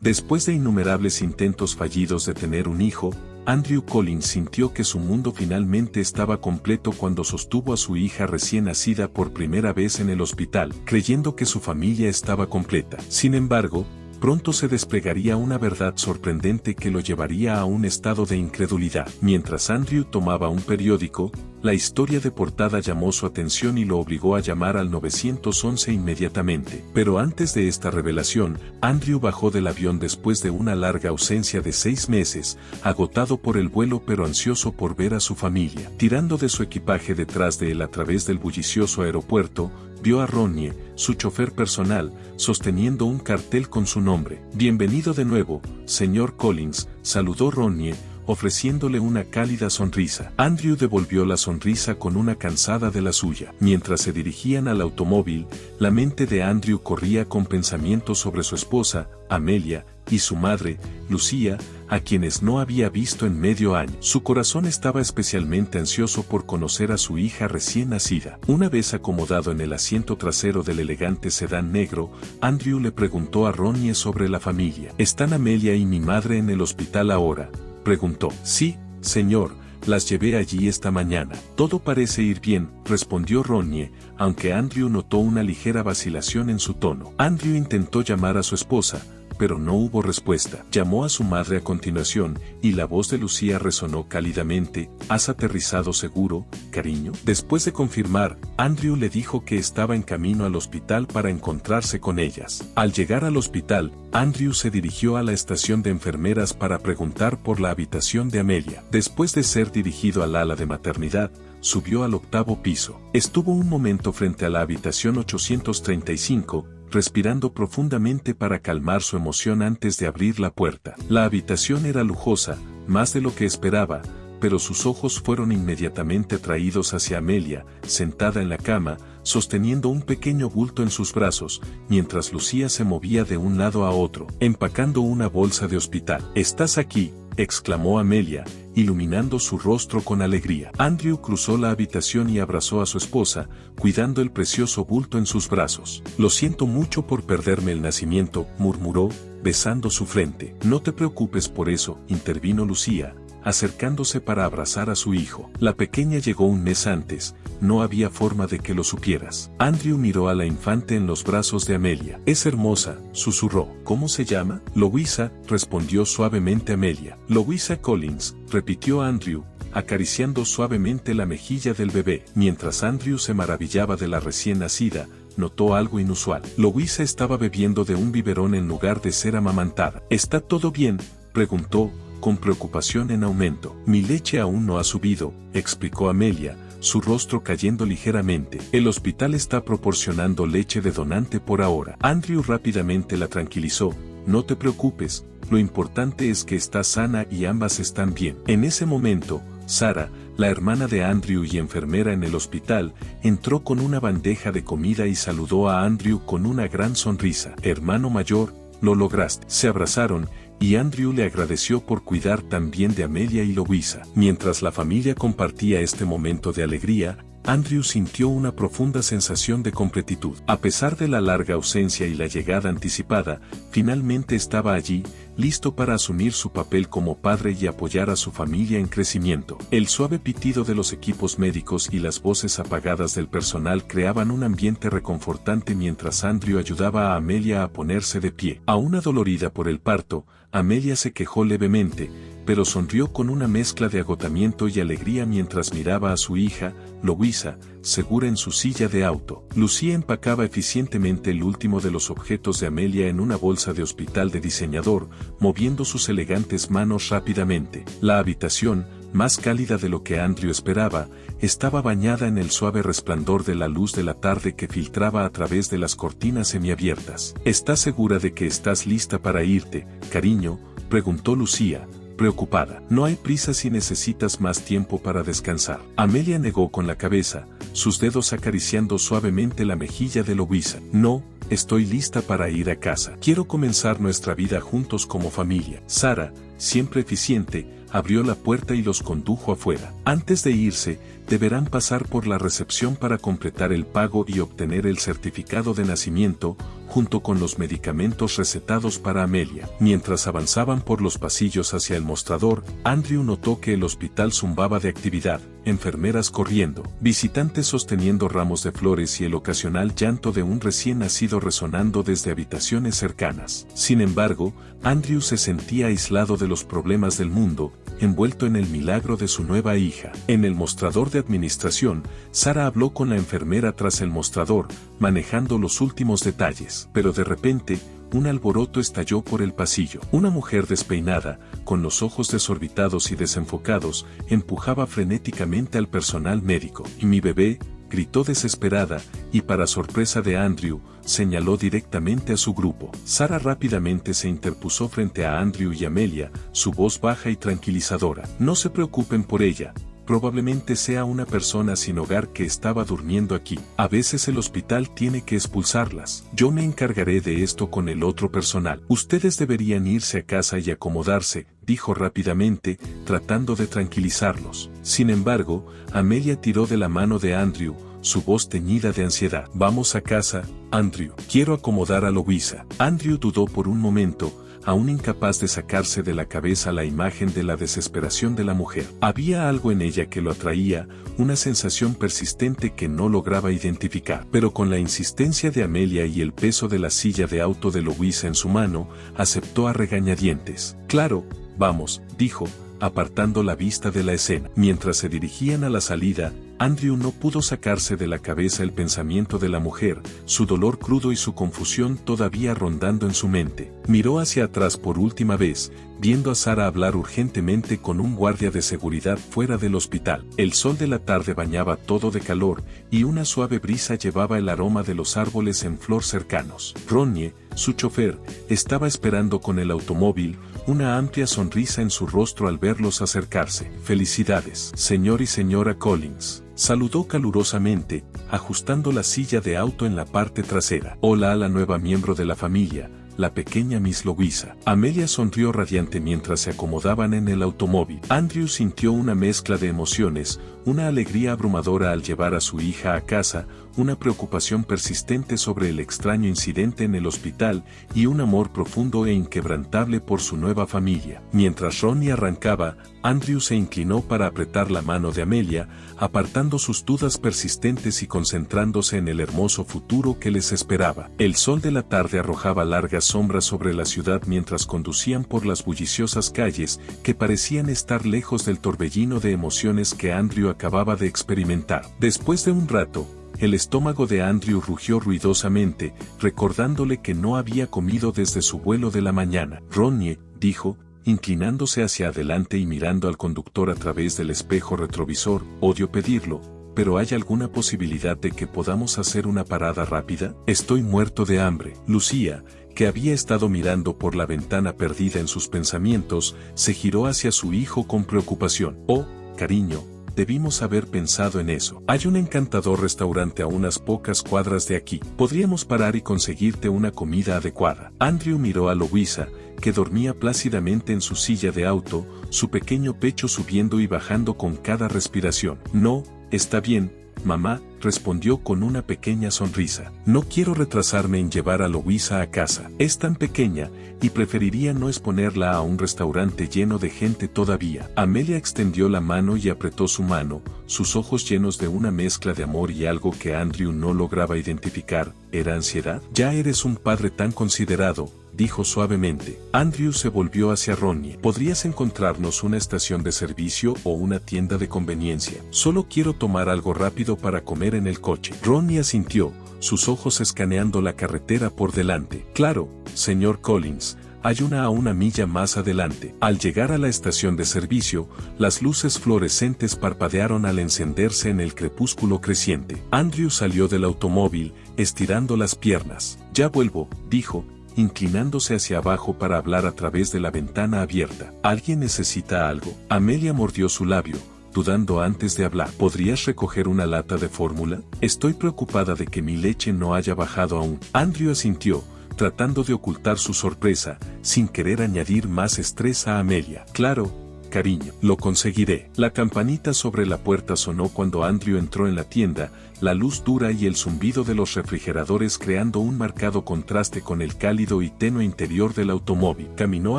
Después de innumerables intentos fallidos de tener un hijo, Andrew Collins sintió que su mundo finalmente estaba completo cuando sostuvo a su hija recién nacida por primera vez en el hospital, creyendo que su familia estaba completa. Sin embargo, pronto se desplegaría una verdad sorprendente que lo llevaría a un estado de incredulidad. Mientras Andrew tomaba un periódico, la historia de portada llamó su atención y lo obligó a llamar al 911 inmediatamente. Pero antes de esta revelación, Andrew bajó del avión después de una larga ausencia de 6 meses, agotado por el vuelo pero ansioso por ver a su familia. Tirando de su equipaje detrás de él a través del bullicioso aeropuerto, vio a Ronnie, su chofer personal, sosteniendo un cartel con su nombre. «Bienvenido de nuevo, señor Collins», saludó Ronnie, ofreciéndole una cálida sonrisa. Andrew devolvió la sonrisa con una cansada de la suya. Mientras se dirigían al automóvil, la mente de Andrew corría con pensamientos sobre su esposa, Amelia, y su madre, Lucía, a quienes no había visto en medio año. Su corazón estaba especialmente ansioso por conocer a su hija recién nacida. Una vez acomodado en el asiento trasero del elegante sedán negro, Andrew le preguntó a Ronnie sobre la familia. ¿Están Amelia y mi madre en el hospital ahora?, preguntó. «Sí, señor, las llevé allí esta mañana. Todo parece ir bien», respondió Ronnie, aunque Andrew notó una ligera vacilación en su tono. Andrew intentó llamar a su esposa, pero no hubo respuesta. Llamó a su madre a continuación, y la voz de Lucía resonó cálidamente. «¿Has aterrizado seguro, cariño?». Después de confirmar, Andrew le dijo que estaba en camino al hospital para encontrarse con ellas. Al llegar al hospital, Andrew se dirigió a la estación de enfermeras para preguntar por la habitación de Amelia. Después de ser dirigido al ala de maternidad, subió al 8º piso. Estuvo un momento frente a la habitación 835, respirando profundamente para calmar su emoción antes de abrir la puerta. La habitación era lujosa, más de lo que esperaba, pero sus ojos fueron inmediatamente atraídos hacia Amelia, sentada en la cama, sosteniendo un pequeño bulto en sus brazos, mientras Lucía se movía de un lado a otro, empacando una bolsa de hospital. «¿Estás aquí?», exclamó Amelia, iluminando su rostro con alegría. Andrew cruzó la habitación y abrazó a su esposa, cuidando el precioso bulto en sus brazos. «Lo siento mucho por perderme el nacimiento», murmuró, besando su frente. «No te preocupes por eso», intervino Lucía, acercándose para abrazar a su hijo. «La pequeña llegó un mes antes, no había forma de que lo supieras». Andrew miró a la infante en los brazos de Amelia. «Es hermosa», susurró. «¿Cómo se llama?». «Louisa», respondió suavemente Amelia. «Louisa Collins», repitió Andrew, acariciando suavemente la mejilla del bebé. Mientras Andrew se maravillaba de la recién nacida, notó algo inusual. Louisa estaba bebiendo de un biberón en lugar de ser amamantada. «¿Está todo bien?», preguntó, con preocupación en aumento. «Mi leche aún no ha subido», explicó Amelia, su rostro cayendo ligeramente. «El hospital está proporcionando leche de donante por ahora». Andrew rápidamente la tranquilizó. «No te preocupes, lo importante es que está sana y ambas están bien». En ese momento, Sara, la hermana de Andrew y enfermera en el hospital, entró con una bandeja de comida y saludó a Andrew con una gran sonrisa. «Hermano mayor, lo lograste». Se abrazaron, y Andrew le agradeció por cuidar tan bien de Amelia y Louisa. Mientras la familia compartía este momento de alegría, Andrew sintió una profunda sensación de completitud. A pesar de la larga ausencia y la llegada anticipada, finalmente estaba allí, listo para asumir su papel como padre y apoyar a su familia en crecimiento. El suave pitido de los equipos médicos y las voces apagadas del personal creaban un ambiente reconfortante mientras Andrew ayudaba a Amelia a ponerse de pie. Aún adolorida por el parto, Amelia se quejó levemente, pero sonrió con una mezcla de agotamiento y alegría mientras miraba a su hija, Louisa, segura en su silla de auto. Lucía empacaba eficientemente el último de los objetos de Amelia en una bolsa de hospital de diseñador, moviendo sus elegantes manos rápidamente. La habitación, más cálida de lo que Andrew esperaba, estaba bañada en el suave resplandor de la luz de la tarde que filtraba a través de las cortinas semiabiertas. «¿Estás segura de que estás lista para irte, cariño?», preguntó Lucía, preocupada. «No hay prisa si necesitas más tiempo para descansar». Amelia negó con la cabeza, sus dedos acariciando suavemente la mejilla de Louisa. «No, estoy lista para ir a casa. Quiero comenzar nuestra vida juntos como familia». Sara, siempre eficiente, abrió la puerta y los condujo afuera. Antes de irse, deberán pasar por la recepción para completar el pago y obtener el certificado de nacimiento, junto con los medicamentos recetados para Amelia. Mientras avanzaban por los pasillos hacia el mostrador, Andrew notó que el hospital zumbaba de actividad, enfermeras corriendo, visitantes sosteniendo ramos de flores y el ocasional llanto de un recién nacido resonando desde habitaciones cercanas. Sin embargo, Andrew se sentía aislado de los problemas del mundo, envuelto en el milagro de su nueva hija. En el mostrador de administración, Sara habló con la enfermera tras el mostrador, manejando los últimos detalles. Pero de repente, un alboroto estalló por el pasillo. Una mujer despeinada, con los ojos desorbitados y desenfocados, empujaba frenéticamente al personal médico. «¿Y mi bebé?», gritó desesperada, y para sorpresa de Andrew, señaló directamente a su grupo. Sara rápidamente se interpuso frente a Andrew y Amelia, su voz baja y tranquilizadora. «No se preocupen por ella. Probablemente sea una persona sin hogar que estaba durmiendo aquí. A veces el hospital tiene que expulsarlas. Yo me encargaré de esto con el otro personal. Ustedes deberían irse a casa y acomodarse», dijo rápidamente, tratando de tranquilizarlos. Sin embargo, Amelia tiró de la mano de Andrew, su voz teñida de ansiedad. «Vamos a casa, Andrew. Quiero acomodar a Louisa». Andrew dudó por un momento, aún incapaz de sacarse de la cabeza la imagen de la desesperación de la mujer. Había algo en ella que lo atraía, una sensación persistente que no lograba identificar. Pero con la insistencia de Amelia y el peso de la silla de auto de Louisa en su mano, aceptó a regañadientes. «Claro, vamos», dijo, apartando la vista de la escena. Mientras se dirigían a la salida, Andrew no pudo sacarse de la cabeza el pensamiento de la mujer, su dolor crudo y su confusión todavía rondando en su mente. Miró hacia atrás por última vez, viendo a Sara hablar urgentemente con un guardia de seguridad fuera del hospital. El sol de la tarde bañaba todo de calor, y una suave brisa llevaba el aroma de los árboles en flor cercanos. Ronnie, su chofer, estaba esperando con el automóvil, una amplia sonrisa en su rostro al verlos acercarse. «Felicidades, señor y señora Collins», saludó calurosamente, ajustando la silla de auto en la parte trasera. «Hola a la nueva miembro de la familia, la pequeña Miss Louisa». Amelia sonrió radiante mientras se acomodaban en el automóvil. Andrew sintió una mezcla de emociones, una alegría abrumadora al llevar a su hija a casa, una preocupación persistente sobre el extraño incidente en el hospital y un amor profundo e inquebrantable por su nueva familia. Mientras Ronnie arrancaba, Andrew se inclinó para apretar la mano de Amelia, apartando sus dudas persistentes y concentrándose en el hermoso futuro que les esperaba. El sol de la tarde arrojaba largas sombras sobre la ciudad mientras conducían por las bulliciosas calles que parecían estar lejos del torbellino de emociones que Andrew acababa de experimentar. Después de un rato, el estómago de Andrew rugió ruidosamente, recordándole que no había comido desde su vuelo de la mañana. «Ronnie», dijo, inclinándose hacia adelante y mirando al conductor a través del espejo retrovisor, «odio pedirlo, pero ¿hay alguna posibilidad de que podamos hacer una parada rápida? Estoy muerto de hambre». Lucía, que había estado mirando por la ventana perdida en sus pensamientos, se giró hacia su hijo con preocupación. «Oh, cariño, debimos haber pensado en eso. Hay un encantador restaurante a unas pocas cuadras de aquí. Podríamos parar y conseguirte una comida adecuada». Andrew miró a Louisa, que dormía plácidamente en su silla de auto, su pequeño pecho subiendo y bajando con cada respiración. «No, está bien, mamá», respondió con una pequeña sonrisa. «No quiero retrasarme en llevar a Louisa a casa. Es tan pequeña, y preferiría no exponerla a un restaurante lleno de gente todavía». Amelia extendió la mano y apretó su mano, sus ojos llenos de una mezcla de amor y algo que Andrew no lograba identificar. ¿Era ansiedad? «Ya eres un padre tan considerado», dijo suavemente. Andrew se volvió hacia Ronnie. «¿Podrías encontrarnos una estación de servicio o una tienda de conveniencia? Solo quiero tomar algo rápido para comer en el coche». Ronnie asintió, sus ojos escaneando la carretera por delante. «Claro, señor Collins, hay una a una milla más adelante». Al llegar a la estación de servicio, las luces fluorescentes parpadearon al encenderse en el crepúsculo creciente. Andrew salió del automóvil, estirando las piernas. «Ya vuelvo», dijo, inclinándose hacia abajo para hablar a través de la ventana abierta. «¿Alguien necesita algo?». Amelia mordió su labio, dudando antes de hablar. «¿Podrías recoger una lata de fórmula? Estoy preocupada de que mi leche no haya bajado aún». Andrew asintió, tratando de ocultar su sorpresa, sin querer añadir más estrés a Amelia. «Claro, cariño. Lo conseguiré. La campanita sobre la puerta sonó cuando Andrew entró en la tienda, la luz dura y el zumbido de los refrigeradores creando un marcado contraste con el cálido y tenue interior del automóvil. Caminó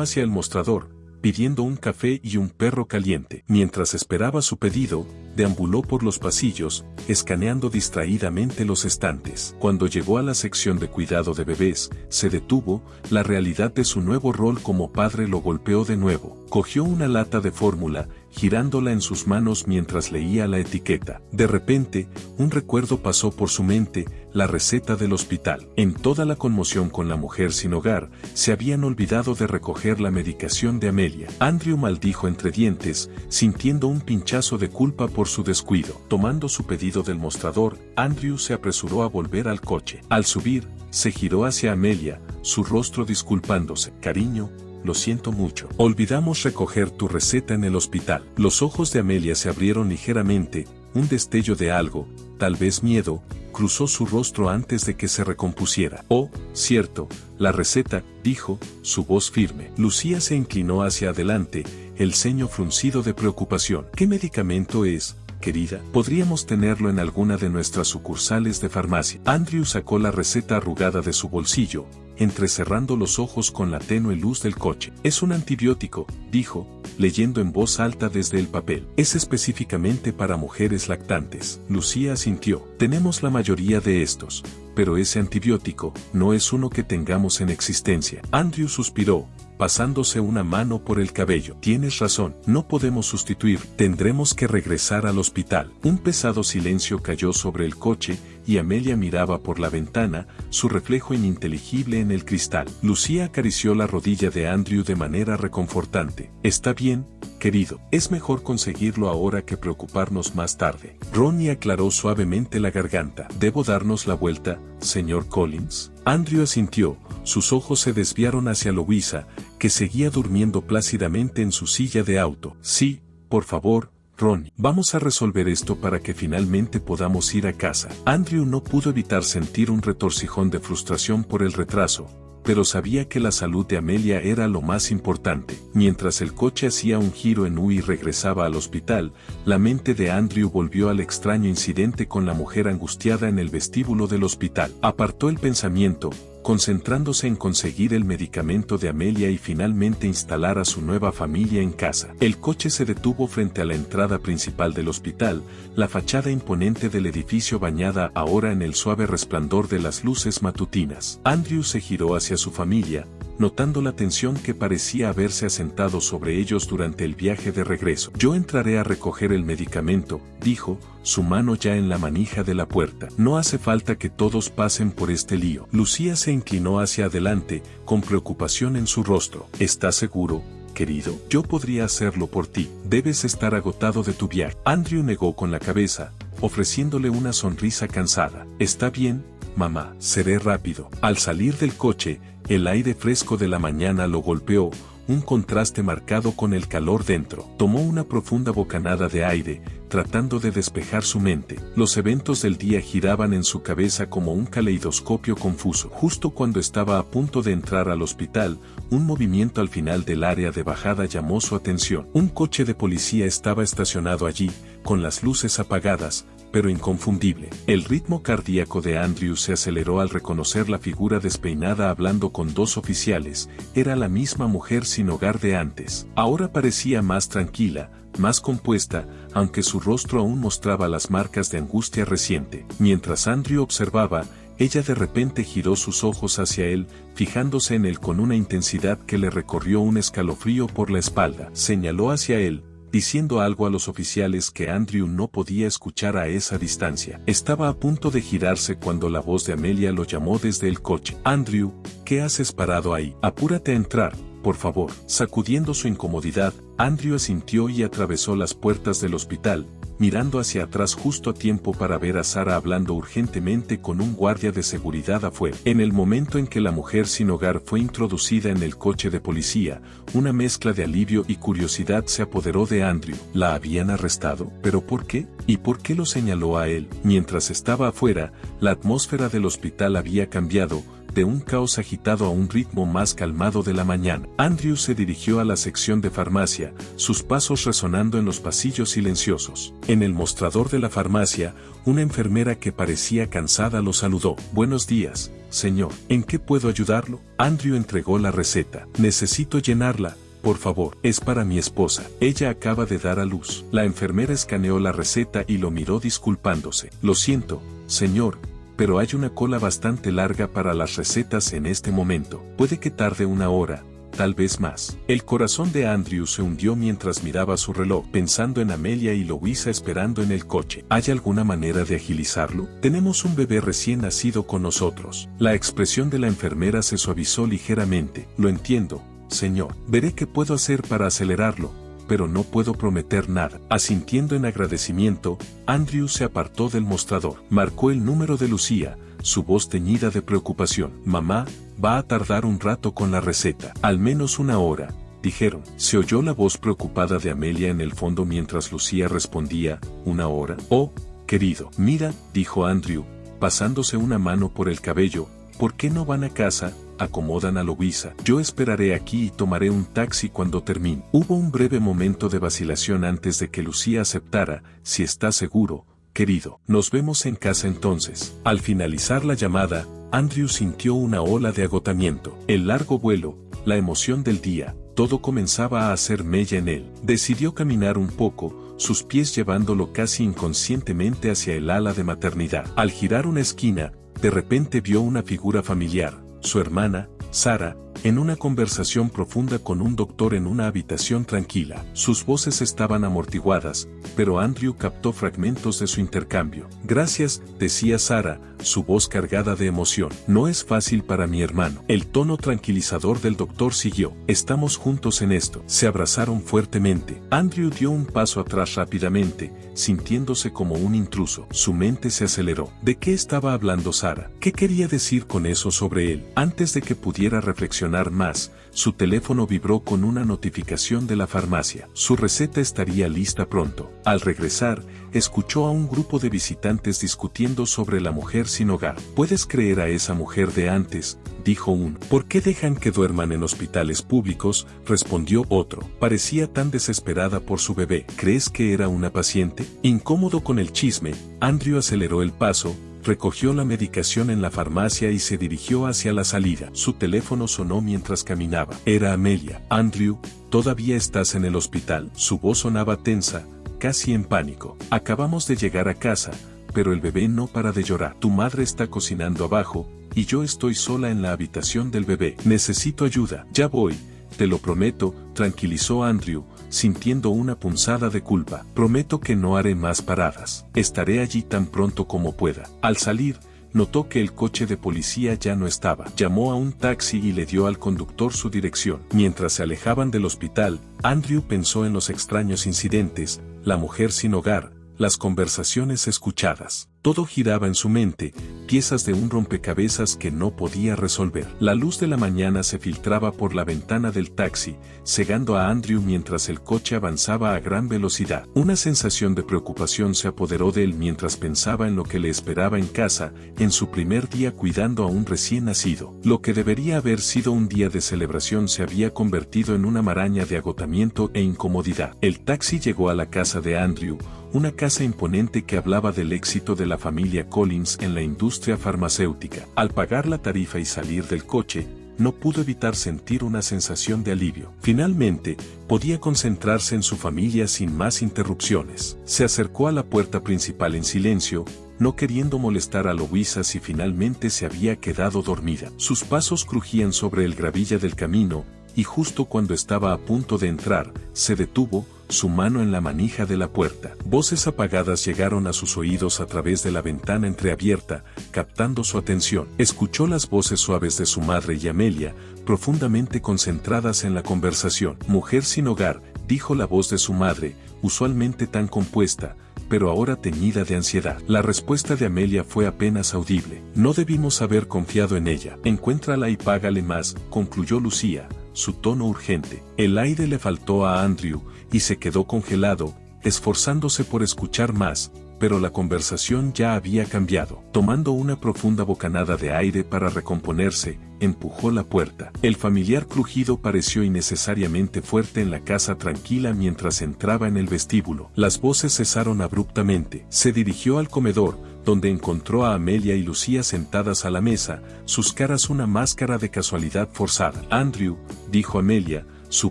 hacia el mostrador, pidiendo un café y un perro caliente. Mientras esperaba su pedido, deambuló por los pasillos, escaneando distraídamente los estantes. Cuando llegó a la sección de cuidado de bebés, se detuvo, la realidad de su nuevo rol como padre lo golpeó de nuevo. Cogió una lata de fórmula, girándola en sus manos mientras leía la etiqueta. De repente, un recuerdo pasó por su mente, la receta del hospital. En toda la conmoción con la mujer sin hogar, se habían olvidado de recoger la medicación de Amelia. Andrew maldijo entre dientes, sintiendo un pinchazo de culpa por su descuido. Tomando su pedido del mostrador, Andrew se apresuró a volver al coche. Al subir, se giró hacia Amelia, su rostro disculpándose. Cariño, lo siento mucho. Olvidamos recoger tu receta en el hospital. Los ojos de Amelia se abrieron ligeramente, un destello de algo, tal vez miedo, cruzó su rostro antes de que se recompusiera. Oh, cierto, la receta, dijo, su voz firme. Lucía se inclinó hacia adelante, el ceño fruncido de preocupación. ¿Qué medicamento es, querida? Podríamos tenerlo en alguna de nuestras sucursales de farmacia. Andrew sacó la receta arrugada de su bolsillo, entrecerrando los ojos con la tenue luz del coche. Es un antibiótico, dijo, leyendo en voz alta desde el papel. Es específicamente para mujeres lactantes. Lucía asintió. Tenemos la mayoría de estos, pero ese antibiótico no es uno que tengamos en existencia. Andrew suspiró, pasándose una mano por el cabello. Tienes razón, no podemos sustituir, tendremos que regresar al hospital. Un pesado silencio cayó sobre el coche, y Amelia miraba por la ventana, su reflejo ininteligible en el cristal. Lucía acarició la rodilla de Andrew de manera reconfortante. Está bien, querido, es mejor conseguirlo ahora que preocuparnos más tarde. Ronnie aclaró suavemente la garganta. ¿Debo darnos la vuelta, señor Collins? Andrew asintió, sus ojos se desviaron hacia Louisa, que seguía durmiendo plácidamente en su silla de auto. Sí, por favor, Ronnie. Vamos a resolver esto para que finalmente podamos ir a casa. Andrew no pudo evitar sentir un retorcijón de frustración por el retraso, pero sabía que la salud de Amelia era lo más importante. Mientras el coche hacía un giro en U y regresaba al hospital, la mente de Andrew volvió al extraño incidente con la mujer angustiada en el vestíbulo del hospital. Apartó el pensamiento, concentrándose en conseguir el medicamento de Amelia y finalmente instalar a su nueva familia en casa. El coche se detuvo frente a la entrada principal del hospital, la fachada imponente del edificio bañada ahora en el suave resplandor de las luces matutinas. Andrew se giró hacia su familia, notando la tensión que parecía haberse asentado sobre ellos durante el viaje de regreso. Yo entraré a recoger el medicamento, dijo, su mano ya en la manija de la puerta. No hace falta que todos pasen por este lío. Lucía se inclinó hacia adelante, con preocupación en su rostro. ¿Estás seguro, querido? Yo podría hacerlo por ti. Debes estar agotado de tu viaje. Andrew negó con la cabeza, ofreciéndole una sonrisa cansada. Está bien, mamá, seré rápido. Al salir del coche, el aire fresco de la mañana lo golpeó, un contraste marcado con el calor dentro. Tomó una profunda bocanada de aire, tratando de despejar su mente. Los eventos del día giraban en su cabeza como un caleidoscopio confuso. Justo cuando estaba a punto de entrar al hospital, un movimiento al final del área de bajada llamó su atención. Un coche de policía estaba estacionado allí, con las luces apagadas, pero inconfundible. El ritmo cardíaco de Andrew se aceleró al reconocer la figura despeinada hablando con dos oficiales. Era la misma mujer sin hogar de antes. Ahora parecía más tranquila, más compuesta, aunque su rostro aún mostraba las marcas de angustia reciente. Mientras Andrew observaba, ella de repente giró sus ojos hacia él, fijándose en él con una intensidad que le recorrió un escalofrío por la espalda. Señaló hacia él, diciendo algo a los oficiales que Andrew no podía escuchar a esa distancia. Estaba a punto de girarse cuando la voz de Amelia lo llamó desde el coche. Andrew, ¿qué haces parado ahí? Apúrate a entrar, por favor. Sacudiendo su incomodidad, Andrew asintió y atravesó las puertas del hospital, mirando hacia atrás justo a tiempo para ver a Sarah hablando urgentemente con un guardia de seguridad afuera. En el momento en que la mujer sin hogar fue introducida en el coche de policía, una mezcla de alivio y curiosidad se apoderó de Andrew. ¿La habían arrestado? ¿Pero por qué? ¿Y por qué lo señaló a él? Mientras estaba afuera, la atmósfera del hospital había cambiado, de un caos agitado a un ritmo más calmado de la mañana. Andrew se dirigió a la sección de farmacia, sus pasos resonando en los pasillos silenciosos. En el mostrador de la farmacia, una enfermera que parecía cansada lo saludó. «Buenos días, señor. ¿En qué puedo ayudarlo?» Andrew entregó la receta. «Necesito llenarla. Por favor, es para mi esposa. Ella acaba de dar a luz». La enfermera escaneó la receta y lo miró disculpándose. «Lo siento, señor, pero hay una cola bastante larga para las recetas en este momento. Puede que tarde una hora, tal vez más». El corazón de Andrew se hundió mientras miraba su reloj, pensando en Amelia y Louisa esperando en el coche. ¿Hay alguna manera de agilizarlo? Tenemos un bebé recién nacido con nosotros. La expresión de la enfermera se suavizó ligeramente. «Lo entiendo, señor. Veré qué puedo hacer para acelerarlo, pero no puedo prometer nada». Asintiendo en agradecimiento, Andrew se apartó del mostrador. Marcó el número de Lucía, su voz teñida de preocupación. «Mamá, va a tardar un rato con la receta». «Al menos una hora», dijeron. Se oyó la voz preocupada de Amelia en el fondo mientras Lucía respondía. «¿Una hora?» «Oh, querido». «Mira», dijo Andrew, pasándose una mano por el cabello, «¿por qué no van a casa? Acomodan a Louisa. Yo esperaré aquí y tomaré un taxi cuando termine». Hubo un breve momento de vacilación antes de que Lucía aceptara. «Si está seguro, querido. Nos vemos en casa entonces». Al finalizar la llamada, Andrew sintió una ola de agotamiento. El largo vuelo, la emoción del día, todo comenzaba a hacer mella en él. Decidió caminar un poco, sus pies llevándolo casi inconscientemente hacia el ala de maternidad. Al girar una esquina, de repente vio una figura familiar. Su hermana, Sara, en una conversación profunda con un doctor en una habitación tranquila. Sus voces estaban amortiguadas, pero Andrew captó fragmentos de su intercambio. «Gracias», decía Sara, su voz cargada de emoción. «No es fácil para mi hermano». El tono tranquilizador del doctor siguió. «Estamos juntos en esto». Se abrazaron fuertemente. Andrew dio un paso atrás rápidamente, sintiéndose como un intruso. Su mente se aceleró. ¿De qué estaba hablando Sara? ¿Qué quería decir con eso sobre él? Antes de que pudiera reflexionar más, su teléfono vibró con una notificación de la farmacia. Su receta estaría lista pronto. Al regresar, escuchó a un grupo de visitantes discutiendo sobre la mujer sin hogar. «¿Puedes creer a esa mujer de antes?», dijo uno. «¿Por qué dejan que duerman en hospitales públicos?», respondió otro. Parecía tan desesperada por su bebé. ¿Crees que era una paciente? Incómodo con el chisme, Andrew aceleró el paso, recogió la medicación en la farmacia y se dirigió hacia la salida. Su teléfono sonó mientras caminaba. Era Amelia. «Andrew, ¿todavía estás en el hospital?». Su voz sonaba tensa, casi en pánico. «Acabamos de llegar a casa, pero el bebé no para de llorar. Tu madre está cocinando abajo, y yo estoy sola en la habitación del bebé. Necesito ayuda». «Ya voy, te lo prometo», tranquilizó Andrew, sintiendo una punzada de culpa. «Prometo que no haré más paradas. Estaré allí tan pronto como pueda». Al salir, notó que el coche de policía ya no estaba. Llamó a un taxi y le dio al conductor su dirección. Mientras se alejaban del hospital, Andrew pensó en los extraños incidentes, la mujer sin hogar, las conversaciones escuchadas. Todo giraba en su mente, piezas de un rompecabezas que no podía resolver. La luz de la mañana se filtraba por la ventana del taxi, cegando a Andrew mientras el coche avanzaba a gran velocidad. Una sensación de preocupación se apoderó de él mientras pensaba en lo que le esperaba en casa, en su primer día cuidando a un recién nacido. Lo que debería haber sido un día de celebración se había convertido en una maraña de agotamiento e incomodidad. El taxi llegó a la casa de Andrew, una casa imponente que hablaba del éxito de la familia Collins en la industria farmacéutica. Al pagar la tarifa y salir del coche, no pudo evitar sentir una sensación de alivio. Finalmente, podía concentrarse en su familia sin más interrupciones. Se acercó a la puerta principal en silencio, no queriendo molestar a Louisa si finalmente se había quedado dormida. Sus pasos crujían sobre el gravilla del camino, y justo cuando estaba a punto de entrar, se detuvo, su mano en la manija de la puerta. Voces apagadas llegaron a sus oídos a través de la ventana entreabierta, captando su atención. Escuchó las voces suaves de su madre y Amelia, profundamente concentradas en la conversación. «Mujer sin hogar», dijo la voz de su madre, usualmente tan compuesta, pero ahora teñida de ansiedad. La respuesta de Amelia fue apenas audible. «No debimos haber confiado en ella. Encuéntrala y págale más», concluyó Lucía, su tono urgente. El aire le faltó a Andrew, y se quedó congelado, esforzándose por escuchar más, pero la conversación ya había cambiado. Tomando una profunda bocanada de aire para recomponerse, empujó la puerta. El familiar crujido pareció innecesariamente fuerte en la casa tranquila mientras entraba en el vestíbulo. Las voces cesaron abruptamente. Se dirigió al comedor, donde encontró a Amelia y Lucía sentadas a la mesa, sus caras una máscara de casualidad forzada. Andrew, dijo Amelia, su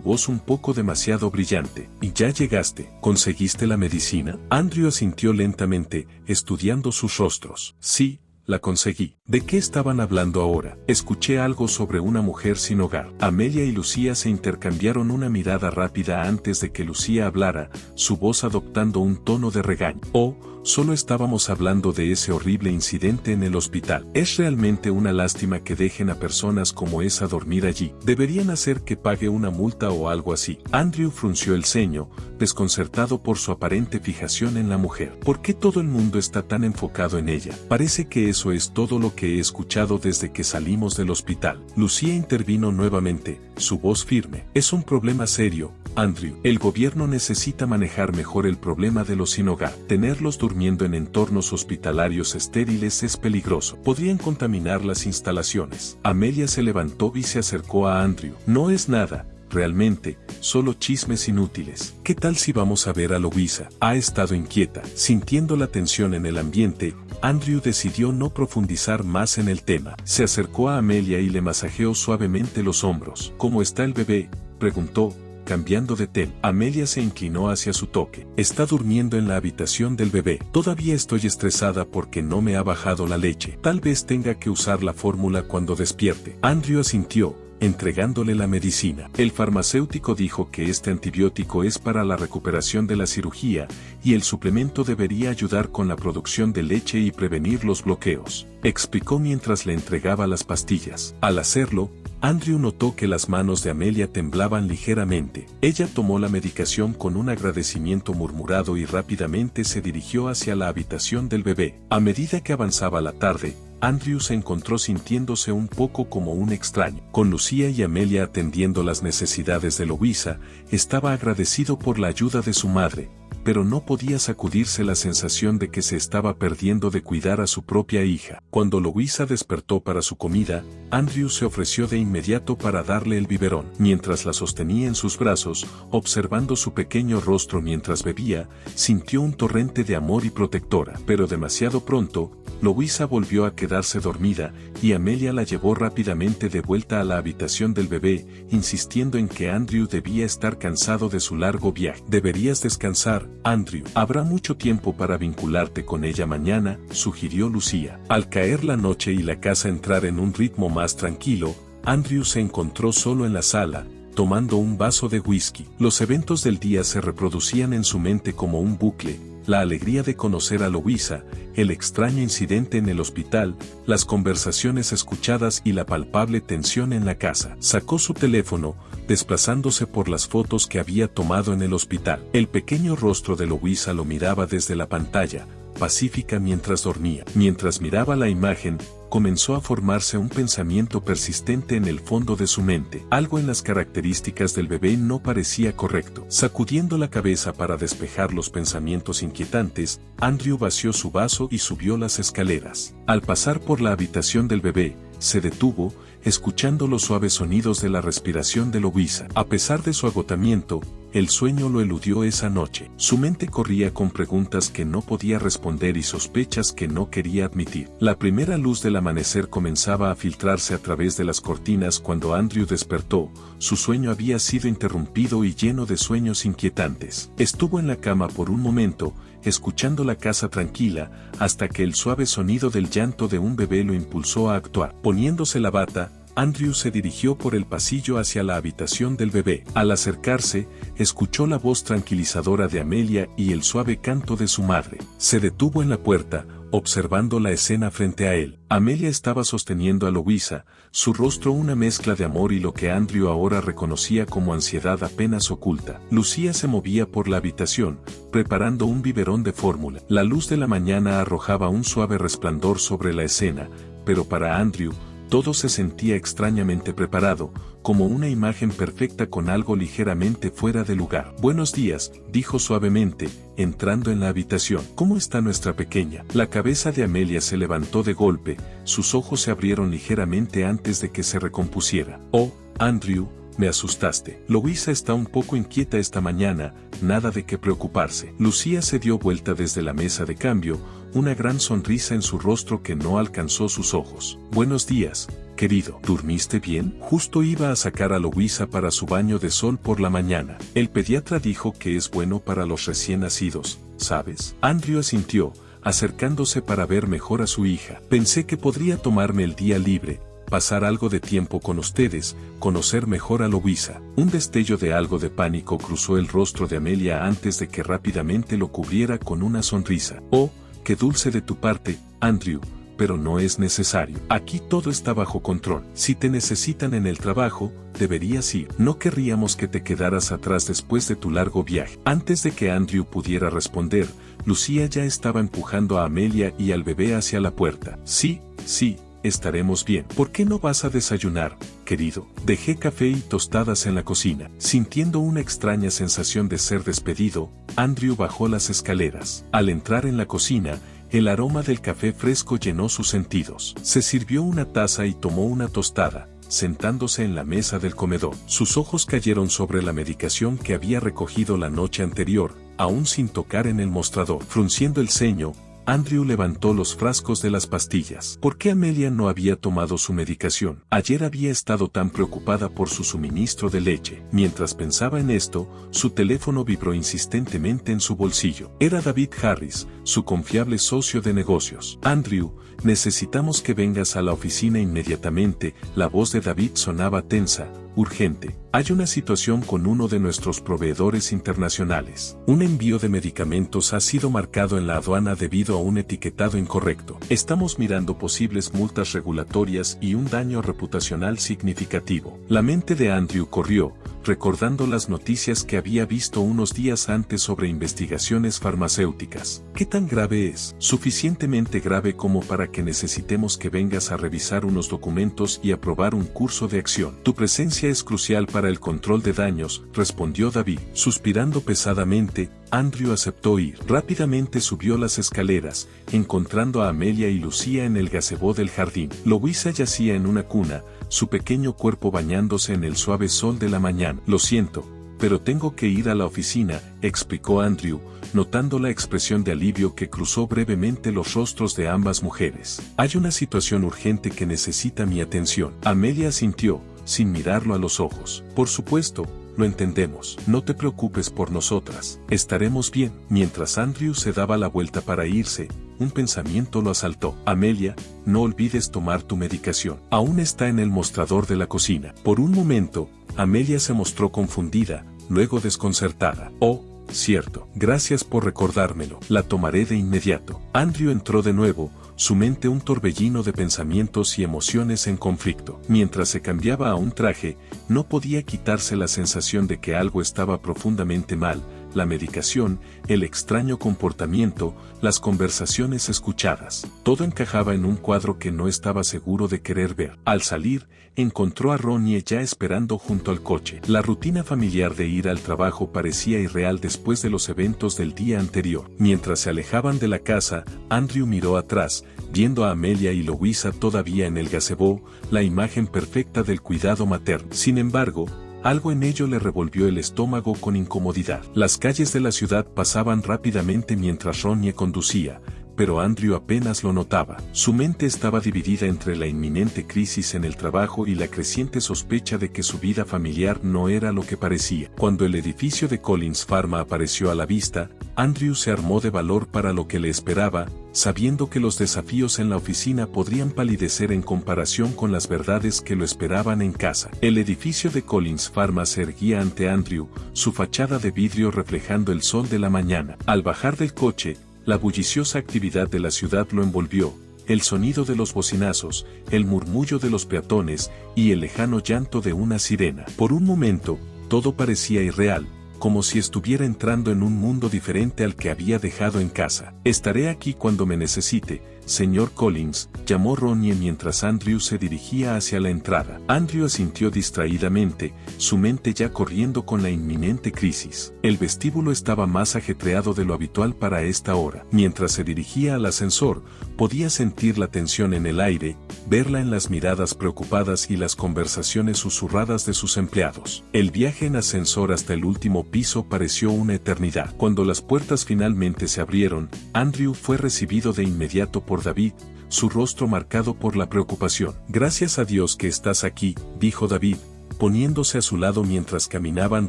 voz un poco demasiado brillante. ¿Y ya llegaste? ¿Conseguiste la medicina? Andrew asintió lentamente, estudiando sus rostros. Sí, la conseguí. ¿De qué estaban hablando ahora? Escuché algo sobre una mujer sin hogar. Amelia y Lucía se intercambiaron una mirada rápida antes de que Lucía hablara, su voz adoptando un tono de regaño. Oh, solo estábamos hablando de ese horrible incidente en el hospital. Es realmente una lástima que dejen a personas como esa dormir allí. Deberían hacer que pague una multa o algo así. Andrew frunció el ceño, desconcertado por su aparente fijación en la mujer. ¿Por qué todo el mundo está tan enfocado en ella? Parece que eso es todo lo que he escuchado desde que salimos del hospital. Lucía intervino nuevamente, su voz firme. Es un problema serio, Andrew. El gobierno necesita manejar mejor el problema de los sin hogar. Tenerlos durmiendo en entornos hospitalarios estériles es peligroso. Podrían contaminar las instalaciones. Amelia se levantó y se acercó a Andrew. No es nada, realmente, solo chismes inútiles. ¿Qué tal si vamos a ver a Louisa? Ha estado inquieta. Sintiendo la tensión en el ambiente, Andrew decidió no profundizar más en el tema. Se acercó a Amelia y le masajeó suavemente los hombros. ¿Cómo está el bebé?, preguntó, cambiando de tema. Amelia se inclinó hacia su toque. Está durmiendo en la habitación del bebé. Todavía estoy estresada porque no me ha bajado la leche. Tal vez tenga que usar la fórmula cuando despierte. Andrew asintió, entregándole la medicina. El farmacéutico dijo que este antibiótico es para la recuperación de la cirugía, y el suplemento debería ayudar con la producción de leche y prevenir los bloqueos, explicó mientras le entregaba las pastillas. Al hacerlo, Andrew notó que las manos de Amelia temblaban ligeramente. Ella tomó la medicación con un agradecimiento murmurado y rápidamente se dirigió hacia la habitación del bebé. A medida que avanzaba la tarde, Andrew se encontró sintiéndose un poco como un extraño. Con Lucía y Amelia atendiendo las necesidades de Louisa, estaba agradecido por la ayuda de su madre, pero no podía sacudirse la sensación de que se estaba perdiendo de cuidar a su propia hija. Cuando Louisa despertó para su comida, Andrew se ofreció de inmediato para darle el biberón. Mientras la sostenía en sus brazos, observando su pequeño rostro mientras bebía, sintió un torrente de amor y protectora. Pero demasiado pronto, Louisa volvió a quedarse dormida, y Amelia la llevó rápidamente de vuelta a la habitación del bebé, insistiendo en que Andrew debía estar cansado de su largo viaje. Deberías descansar, Andrew. Habrá mucho tiempo para vincularte con ella mañana, sugirió Lucía. Al caer la noche y la casa entrar en un ritmo más tranquilo, Andrew se encontró solo en la sala, tomando un vaso de whisky. Los eventos del día se reproducían en su mente como un bucle. La alegría de conocer a Louisa, el extraño incidente en el hospital, las conversaciones escuchadas y la palpable tensión en la casa. Sacó su teléfono, desplazándose por las fotos que había tomado en el hospital. El pequeño rostro de Louisa lo miraba desde la pantalla, pacífica mientras dormía. Mientras miraba la imagen, comenzó a formarse un pensamiento persistente en el fondo de su mente. Algo en las características del bebé no parecía correcto. Sacudiendo la cabeza para despejar los pensamientos inquietantes, Andrew vació su vaso y subió las escaleras. Al pasar por la habitación del bebé, se detuvo, escuchando los suaves sonidos de la respiración de Louisa. A pesar de su agotamiento, el sueño lo eludió esa noche. Su mente corría con preguntas que no podía responder y sospechas que no quería admitir. La primera luz del amanecer comenzaba a filtrarse a través de las cortinas cuando Andrew despertó. Su sueño había sido interrumpido y lleno de sueños inquietantes. Estuvo en la cama por un momento, escuchando la casa tranquila, hasta que el suave sonido del llanto de un bebé lo impulsó a actuar. Poniéndose la bata, Andrew se dirigió por el pasillo hacia la habitación del bebé. Al acercarse, escuchó la voz tranquilizadora de Amelia y el suave canto de su madre. Se detuvo en la puerta, observando la escena frente a él. Amelia estaba sosteniendo a Louisa, su rostro una mezcla de amor y lo que Andrew ahora reconocía como ansiedad apenas oculta. Lucía se movía por la habitación, preparando un biberón de fórmula. La luz de la mañana arrojaba un suave resplandor sobre la escena, pero para Andrew, todo se sentía extrañamente preparado, como una imagen perfecta con algo ligeramente fuera de lugar. «Buenos días», dijo suavemente, entrando en la habitación. «¿Cómo está nuestra pequeña?». La cabeza de Amelia se levantó de golpe, sus ojos se abrieron ligeramente antes de que se recompusiera. «Oh, Andrew, me asustaste. Louisa está un poco inquieta esta mañana, nada de qué preocuparse». Lucía se dio vuelta desde la mesa de cambio, una gran sonrisa en su rostro que no alcanzó sus ojos. «Buenos días, querido. ¿Durmiste bien?». Justo iba a sacar a Louisa para su baño de sol por la mañana. El pediatra dijo que es bueno para los recién nacidos, ¿sabes? Andrew asintió, acercándose para ver mejor a su hija. «Pensé que podría tomarme el día libre, pasar algo de tiempo con ustedes, conocer mejor a Louisa». Un destello de algo de pánico cruzó el rostro de Amelia antes de que rápidamente lo cubriera con una sonrisa. «Oh, qué dulce de tu parte, Andrew, pero no es necesario. Aquí todo está bajo control. Si te necesitan en el trabajo, deberías ir. No querríamos que te quedaras atrás después de tu largo viaje». Antes de que Andrew pudiera responder, Lucía ya estaba empujando a Amelia y al bebé hacia la puerta. «Sí, sí, estaremos bien. ¿Por qué no vas a desayunar, querido?». «Dejé café y tostadas en la cocina». Sintiendo una extraña sensación de ser despedido, Andrew bajó las escaleras. Al entrar en la cocina, el aroma del café fresco llenó sus sentidos. Se sirvió una taza y tomó una tostada, sentándose en la mesa del comedor. Sus ojos cayeron sobre la medicación que había recogido la noche anterior, aún sin tocar en el mostrador. Frunciendo el ceño, Andrew levantó los frascos de las pastillas. ¿Por qué Amelia no había tomado su medicación? Ayer había estado tan preocupada por su suministro de leche. Mientras pensaba en esto, su teléfono vibró insistentemente en su bolsillo. Era David Harris, su confiable socio de negocios. «Andrew, necesitamos que vengas a la oficina inmediatamente». La voz de David sonaba tensa, urgente. «Hay una situación con uno de nuestros proveedores internacionales. Un envío de medicamentos ha sido marcado en la aduana debido a un etiquetado incorrecto. Estamos mirando posibles multas regulatorias y un daño reputacional significativo». La mente de Andrew corrió, recordando las noticias que había visto unos días antes sobre investigaciones farmacéuticas. «¿Qué tan grave es?». «Suficientemente grave como para que necesitemos que vengas a revisar unos documentos y aprobar un curso de acción. Tu presencia es crucial para el control de daños», respondió David. Suspirando pesadamente, Andrew aceptó ir. Rápidamente subió las escaleras, encontrando a Amelia y Lucía en el gazebo del jardín. Louisa yacía en una cuna, su pequeño cuerpo bañándose en el suave sol de la mañana. «Lo siento, pero tengo que ir a la oficina», explicó Andrew, notando la expresión de alivio que cruzó brevemente los rostros de ambas mujeres. «Hay una situación urgente que necesita mi atención». Amelia asintió, sin mirarlo a los ojos. «Por supuesto, lo entendemos. No te preocupes por nosotras. Estaremos bien». Mientras Andrew se daba la vuelta para irse, un pensamiento lo asaltó. «Amelia, no olvides tomar tu medicación. Aún está en el mostrador de la cocina». Por un momento, Amelia se mostró confundida, luego desconcertada. «Oh, cierto. Gracias por recordármelo. La tomaré de inmediato». Andrew entró de nuevo, su mente un torbellino de pensamientos y emociones en conflicto. Mientras se cambiaba a un traje, no podía quitarse la sensación de que algo estaba profundamente mal. La medicación, el extraño comportamiento, las conversaciones escuchadas. Todo encajaba en un cuadro que no estaba seguro de querer ver. Al salir, encontró a Ronnie ya esperando junto al coche. La rutina familiar de ir al trabajo parecía irreal después de los eventos del día anterior. Mientras se alejaban de la casa, Andrew miró atrás, viendo a Amelia y Louisa todavía en el gazebo, la imagen perfecta del cuidado materno. Sin embargo, algo en ello le revolvió el estómago con incomodidad. Las calles de la ciudad pasaban rápidamente mientras Ronnie conducía, pero Andrew apenas lo notaba. Su mente estaba dividida entre la inminente crisis en el trabajo y la creciente sospecha de que su vida familiar no era lo que parecía. Cuando el edificio de Collins Pharma apareció a la vista, Andrew se armó de valor para lo que le esperaba, sabiendo que los desafíos en la oficina podrían palidecer en comparación con las verdades que lo esperaban en casa. El edificio de Collins Pharma se erguía ante Andrew, su fachada de vidrio reflejando el sol de la mañana. Al bajar del coche, la bulliciosa actividad de la ciudad lo envolvió, el sonido de los bocinazos, el murmullo de los peatones y el lejano llanto de una sirena. Por un momento, todo parecía irreal, como si estuviera entrando en un mundo diferente al que había dejado en casa. «Estaré aquí cuando me necesite», señor Collins, llamó Ronnie mientras Andrew se dirigía hacia la entrada. Andrew asintió distraídamente, su mente ya corriendo con la inminente crisis. El vestíbulo estaba más ajetreado de lo habitual para esta hora. Mientras se dirigía al ascensor, podía sentir la tensión en el aire, verla en las miradas preocupadas y las conversaciones susurradas de sus empleados. El viaje en ascensor hasta el último piso pareció una eternidad. Cuando las puertas finalmente se abrieron, Andrew fue recibido de inmediato por David, su rostro marcado por la preocupación. «Gracias a Dios que estás aquí», dijo David, poniéndose a su lado mientras caminaban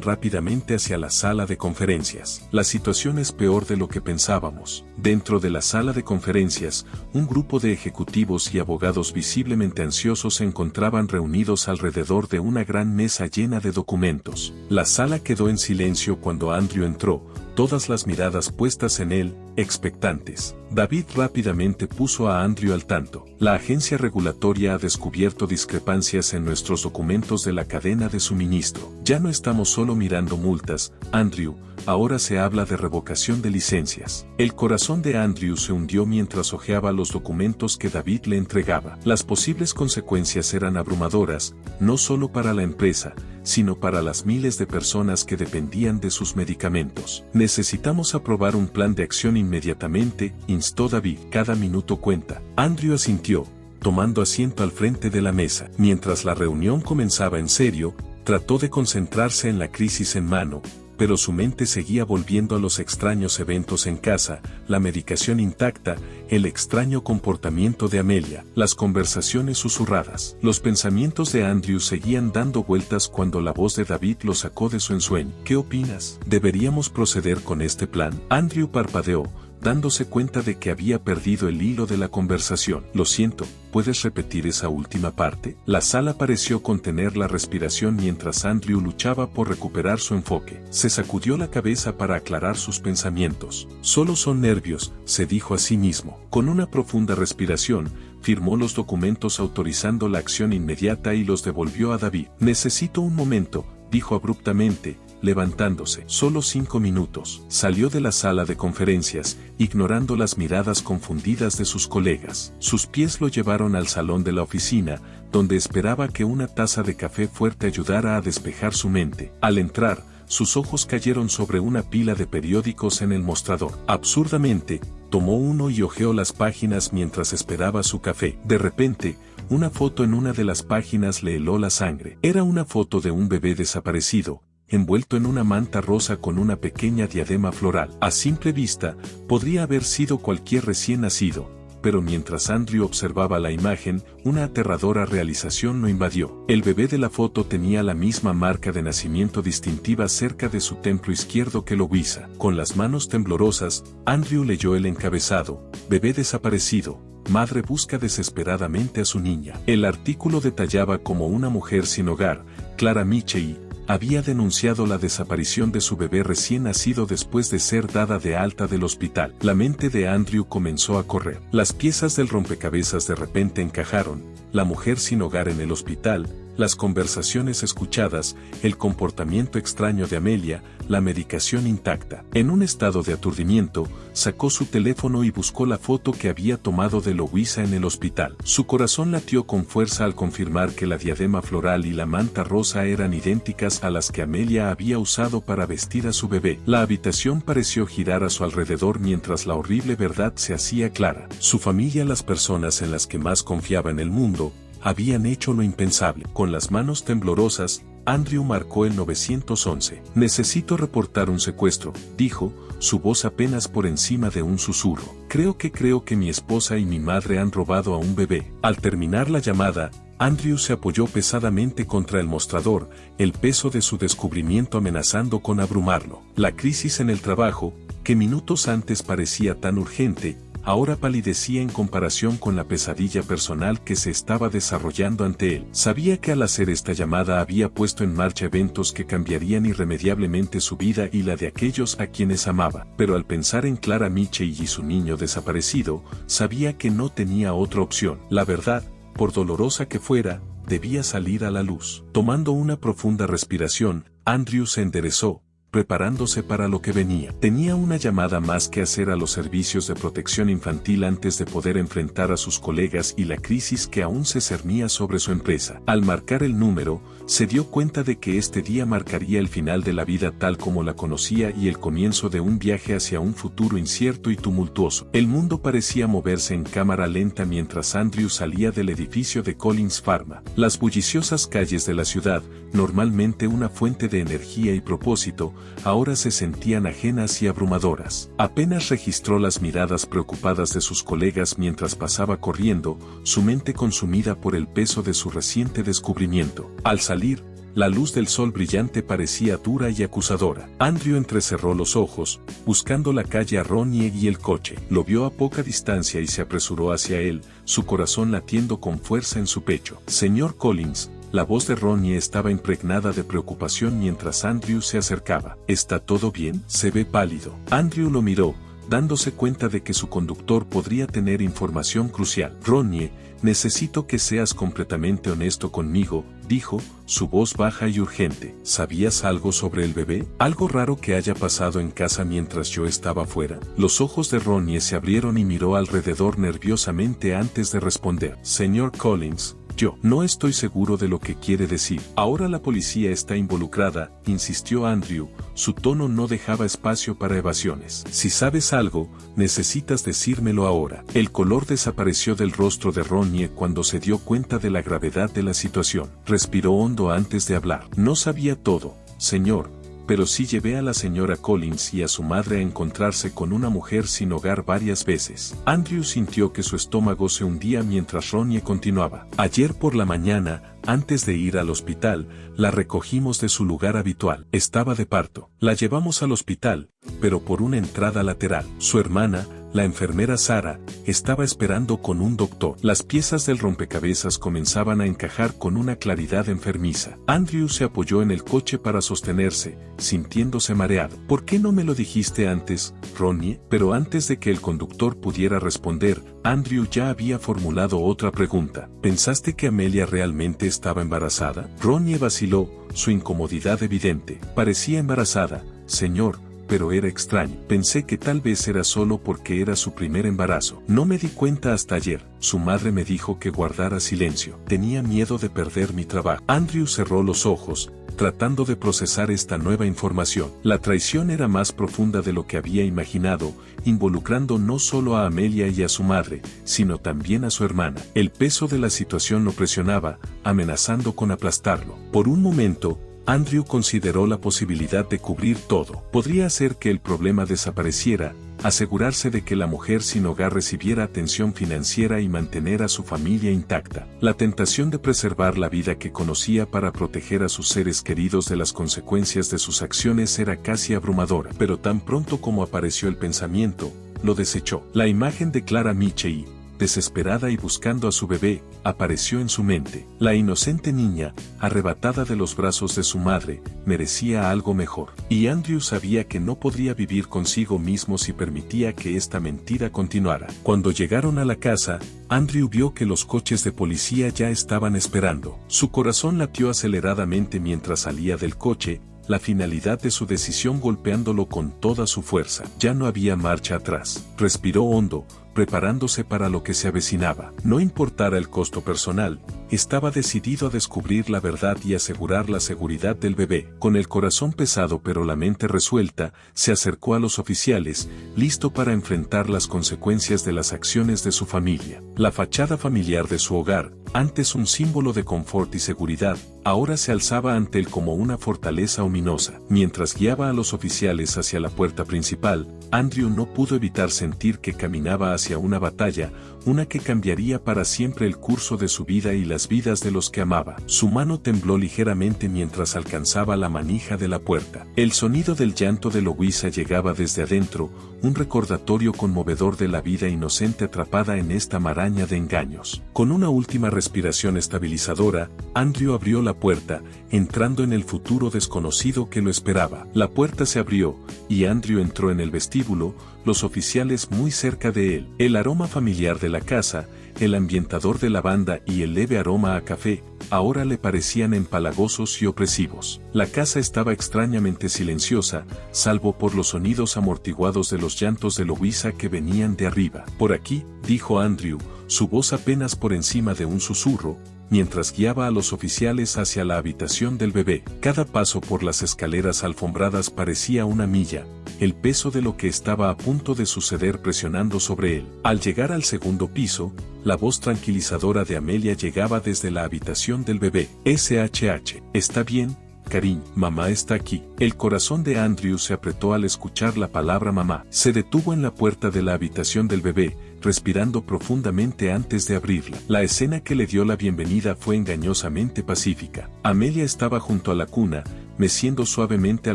rápidamente hacia la sala de conferencias. «La situación es peor de lo que pensábamos». Dentro de la sala de conferencias, un grupo de ejecutivos y abogados visiblemente ansiosos se encontraban reunidos alrededor de una gran mesa llena de documentos. La sala quedó en silencio cuando Andrew entró, todas las miradas puestas en él, expectantes. David rápidamente puso a Andrew al tanto. «La agencia regulatoria ha descubierto discrepancias en nuestros documentos de la cadena de suministro. Ya no estamos solo mirando multas, Andrew, ahora se habla de revocación de licencias». El corazón de Andrew se hundió mientras hojeaba los documentos que David le entregaba. Las posibles consecuencias eran abrumadoras, no solo para la empresa, sino para las miles de personas que dependían de sus medicamentos. «Necesitamos aprobar un plan de acción inmediatamente», instó David. «Cada minuto cuenta». Andrew asintió, tomando asiento al frente de la mesa. Mientras la reunión comenzaba en serio, trató de concentrarse en la crisis en mano, pero su mente seguía volviendo a los extraños eventos en casa, la medicación intacta, el extraño comportamiento de Amelia, las conversaciones susurradas. Los pensamientos de Andrew seguían dando vueltas cuando la voz de David lo sacó de su ensueño. «¿Qué opinas? ¿Deberíamos proceder con este plan?» Andrew parpadeó, dándose cuenta de que había perdido el hilo de la conversación. «Lo siento, ¿puedes repetir esa última parte?» La sala pareció contener la respiración mientras Andrew luchaba por recuperar su enfoque. Se sacudió la cabeza para aclarar sus pensamientos. «Solo son nervios», se dijo a sí mismo. Con una profunda respiración, firmó los documentos autorizando la acción inmediata y los devolvió a David. «Necesito un momento», dijo abruptamente, levantándose. «Solo 5 minutos». Salió de la sala de conferencias, ignorando las miradas confundidas de sus colegas. Sus pies lo llevaron al salón de la oficina, donde esperaba que una taza de café fuerte ayudara a despejar su mente. Al entrar, sus ojos cayeron sobre una pila de periódicos en el mostrador. Absurdamente, tomó uno y hojeó las páginas mientras esperaba su café. De repente, una foto en una de las páginas le heló la sangre. Era una foto de un bebé desaparecido, envuelto en una manta rosa con una pequeña diadema floral. A simple vista, podría haber sido cualquier recién nacido, pero mientras Andrew observaba la imagen, una aterradora realización lo invadió. El bebé de la foto tenía la misma marca de nacimiento distintiva cerca de su templo izquierdo que Louisa. Con las manos temblorosas, Andrew leyó el encabezado: «Bebé desaparecido. Madre busca desesperadamente a su niña». El artículo detallaba cómo una mujer sin hogar, Clara Michei, había denunciado la desaparición de su bebé recién nacido después de ser dada de alta del hospital. La mente de Andrew comenzó a correr. Las piezas del rompecabezas de repente encajaron: la mujer sin hogar en el hospital, las conversaciones escuchadas, el comportamiento extraño de Amelia, la medicación intacta. En un estado de aturdimiento, sacó su teléfono y buscó la foto que había tomado de Louisa en el hospital. Su corazón latió con fuerza al confirmar que la diadema floral y la manta rosa eran idénticas a las que Amelia había usado para vestir a su bebé. La habitación pareció girar a su alrededor mientras la horrible verdad se hacía clara. Su familia, las personas en las que más confiaba en el mundo, habían hecho lo impensable. Con las manos temblorosas, Andrew marcó el 911. «Necesito reportar un secuestro», dijo, su voz apenas por encima de un susurro. Creo que mi esposa y mi madre han robado a un bebé». Al terminar la llamada, Andrew se apoyó pesadamente contra el mostrador, el peso de su descubrimiento amenazando con abrumarlo. La crisis en el trabajo, que minutos antes parecía tan urgente, ahora palidecía en comparación con la pesadilla personal que se estaba desarrollando ante él. Sabía que al hacer esta llamada había puesto en marcha eventos que cambiarían irremediablemente su vida y la de aquellos a quienes amaba, pero al pensar en Clara Michei y su niño desaparecido, sabía que no tenía otra opción. La verdad, por dolorosa que fuera, debía salir a la luz. Tomando una profunda respiración, Andrew se enderezó, preparándose para lo que venía. Tenía una llamada más que hacer a los servicios de protección infantil antes de poder enfrentar a sus colegas y la crisis que aún se cernía sobre su empresa. Al marcar el número, se dio cuenta de que este día marcaría el final de la vida tal como la conocía y el comienzo de un viaje hacia un futuro incierto y tumultuoso. El mundo parecía moverse en cámara lenta mientras Andrew salía del edificio de Collins Pharma. Las bulliciosas calles de la ciudad, normalmente una fuente de energía y propósito, ahora se sentían ajenas y abrumadoras. Apenas registró las miradas preocupadas de sus colegas mientras pasaba corriendo, su mente consumida por el peso de su reciente descubrimiento. Al salir, la luz del sol brillante parecía dura y acusadora. Andrew entrecerró los ojos, buscando la calle a Ronnie y el coche. Lo vio a poca distancia y se apresuró hacia él, su corazón latiendo con fuerza en su pecho. Señor Collins, la voz de Ronnie estaba impregnada de preocupación mientras Andrew se acercaba. ¿Está todo bien? Se ve pálido. Andrew lo miró, dándose cuenta de que su conductor podría tener información crucial. Ronnie, necesito que seas completamente honesto conmigo, dijo, su voz baja y urgente. ¿Sabías algo sobre el bebé? ¿Algo raro que haya pasado en casa mientras yo estaba fuera? Los ojos de Ronnie se abrieron y miró alrededor nerviosamente antes de responder. Señor Collins, yo no estoy seguro de lo que quiere decir. Ahora la policía está involucrada, insistió Andrew, su tono no dejaba espacio para evasiones. Si sabes algo, necesitas decírmelo ahora. El color desapareció del rostro de Ronnie cuando se dio cuenta de la gravedad de la situación. Respiró hondo antes de hablar. No sabía todo, señor, pero sí llevé a la señora Collins y a su madre a encontrarse con una mujer sin hogar varias veces. Andrew sintió que su estómago se hundía mientras Ronnie continuaba. Ayer por la mañana, antes de ir al hospital, la recogimos de su lugar habitual. Estaba de parto. La llevamos al hospital, pero por una entrada lateral. Su hermana, la enfermera Sara, estaba esperando con un doctor. Las piezas del rompecabezas comenzaban a encajar con una claridad enfermiza. Andrew se apoyó en el coche para sostenerse, sintiéndose mareado. ¿Por qué no me lo dijiste antes, Ronnie? Pero antes de que el conductor pudiera responder, Andrew ya había formulado otra pregunta. ¿Pensaste que Amelia realmente estaba embarazada? Ronnie vaciló, su incomodidad evidente. Parecía embarazada, señor, pero era extraño. Pensé que tal vez era solo porque era su primer embarazo. No me di cuenta hasta ayer. Su madre me dijo que guardara silencio. Tenía miedo de perder mi trabajo. Andrew cerró los ojos, tratando de procesar esta nueva información. La traición era más profunda de lo que había imaginado, involucrando no solo a Amelia y a su madre, sino también a su hermana. El peso de la situación lo presionaba, amenazando con aplastarlo. Por un momento, Andrew consideró la posibilidad de cubrir todo. Podría hacer que el problema desapareciera, asegurarse de que la mujer sin hogar recibiera atención financiera y mantener a su familia intacta. La tentación de preservar la vida que conocía para proteger a sus seres queridos de las consecuencias de sus acciones era casi abrumadora. Pero tan pronto como apareció el pensamiento, lo desechó. La imagen de Clara Michei, desesperada y buscando a su bebé, apareció en su mente. La inocente niña, arrebatada de los brazos de su madre, merecía algo mejor. Y Andrew sabía que no podría vivir consigo mismo si permitía que esta mentira continuara. Cuando llegaron a la casa, Andrew vio que los coches de policía ya estaban esperando. Su corazón latió aceleradamente mientras salía del coche, la finalidad de su decisión golpeándolo con toda su fuerza. Ya no había marcha atrás. Respiró hondo, preparándose para lo que se avecinaba. No importara el costo personal, estaba decidido a descubrir la verdad y asegurar la seguridad del bebé. Con el corazón pesado pero la mente resuelta, se acercó a los oficiales, listo para enfrentar las consecuencias de las acciones de su familia. La fachada familiar de su hogar, antes un símbolo de confort y seguridad, ahora se alzaba ante él como una fortaleza ominosa. Mientras guiaba a los oficiales hacia la puerta principal, Andrew no pudo evitar sentir que caminaba hacia una batalla, una que cambiaría para siempre el curso de su vida y las vidas de los que amaba. Su mano tembló ligeramente mientras alcanzaba la manija de la puerta. El sonido del llanto de Louisa llegaba desde adentro, un recordatorio conmovedor de la vida inocente atrapada en esta maraña de engaños. Con una última respiración estabilizadora, Andrew abrió la puerta, entrando en el futuro desconocido que lo esperaba. La puerta se abrió, y Andrew entró en el vestíbulo, los oficiales muy cerca de él. El aroma familiar de la casa, el ambientador de lavanda y el leve aroma a café, ahora le parecían empalagosos y opresivos. La casa estaba extrañamente silenciosa, salvo por los sonidos amortiguados de los llantos de Louisa que venían de arriba. Por aquí, dijo Andrew, su voz apenas por encima de un susurro, mientras guiaba a los oficiales hacia la habitación del bebé. Cada paso por las escaleras alfombradas parecía una milla, el peso de lo que estaba a punto de suceder presionando sobre él. Al llegar al segundo piso, la voz tranquilizadora de Amelia llegaba desde la habitación del bebé. SHH. ¿Está bien, cariño? Mamá está aquí. El corazón de Andrew se apretó al escuchar la palabra mamá. Se detuvo en la puerta de la habitación del bebé, respirando profundamente antes de abrirla. La escena que le dio la bienvenida fue engañosamente pacífica. Amelia estaba junto a la cuna, meciendo suavemente a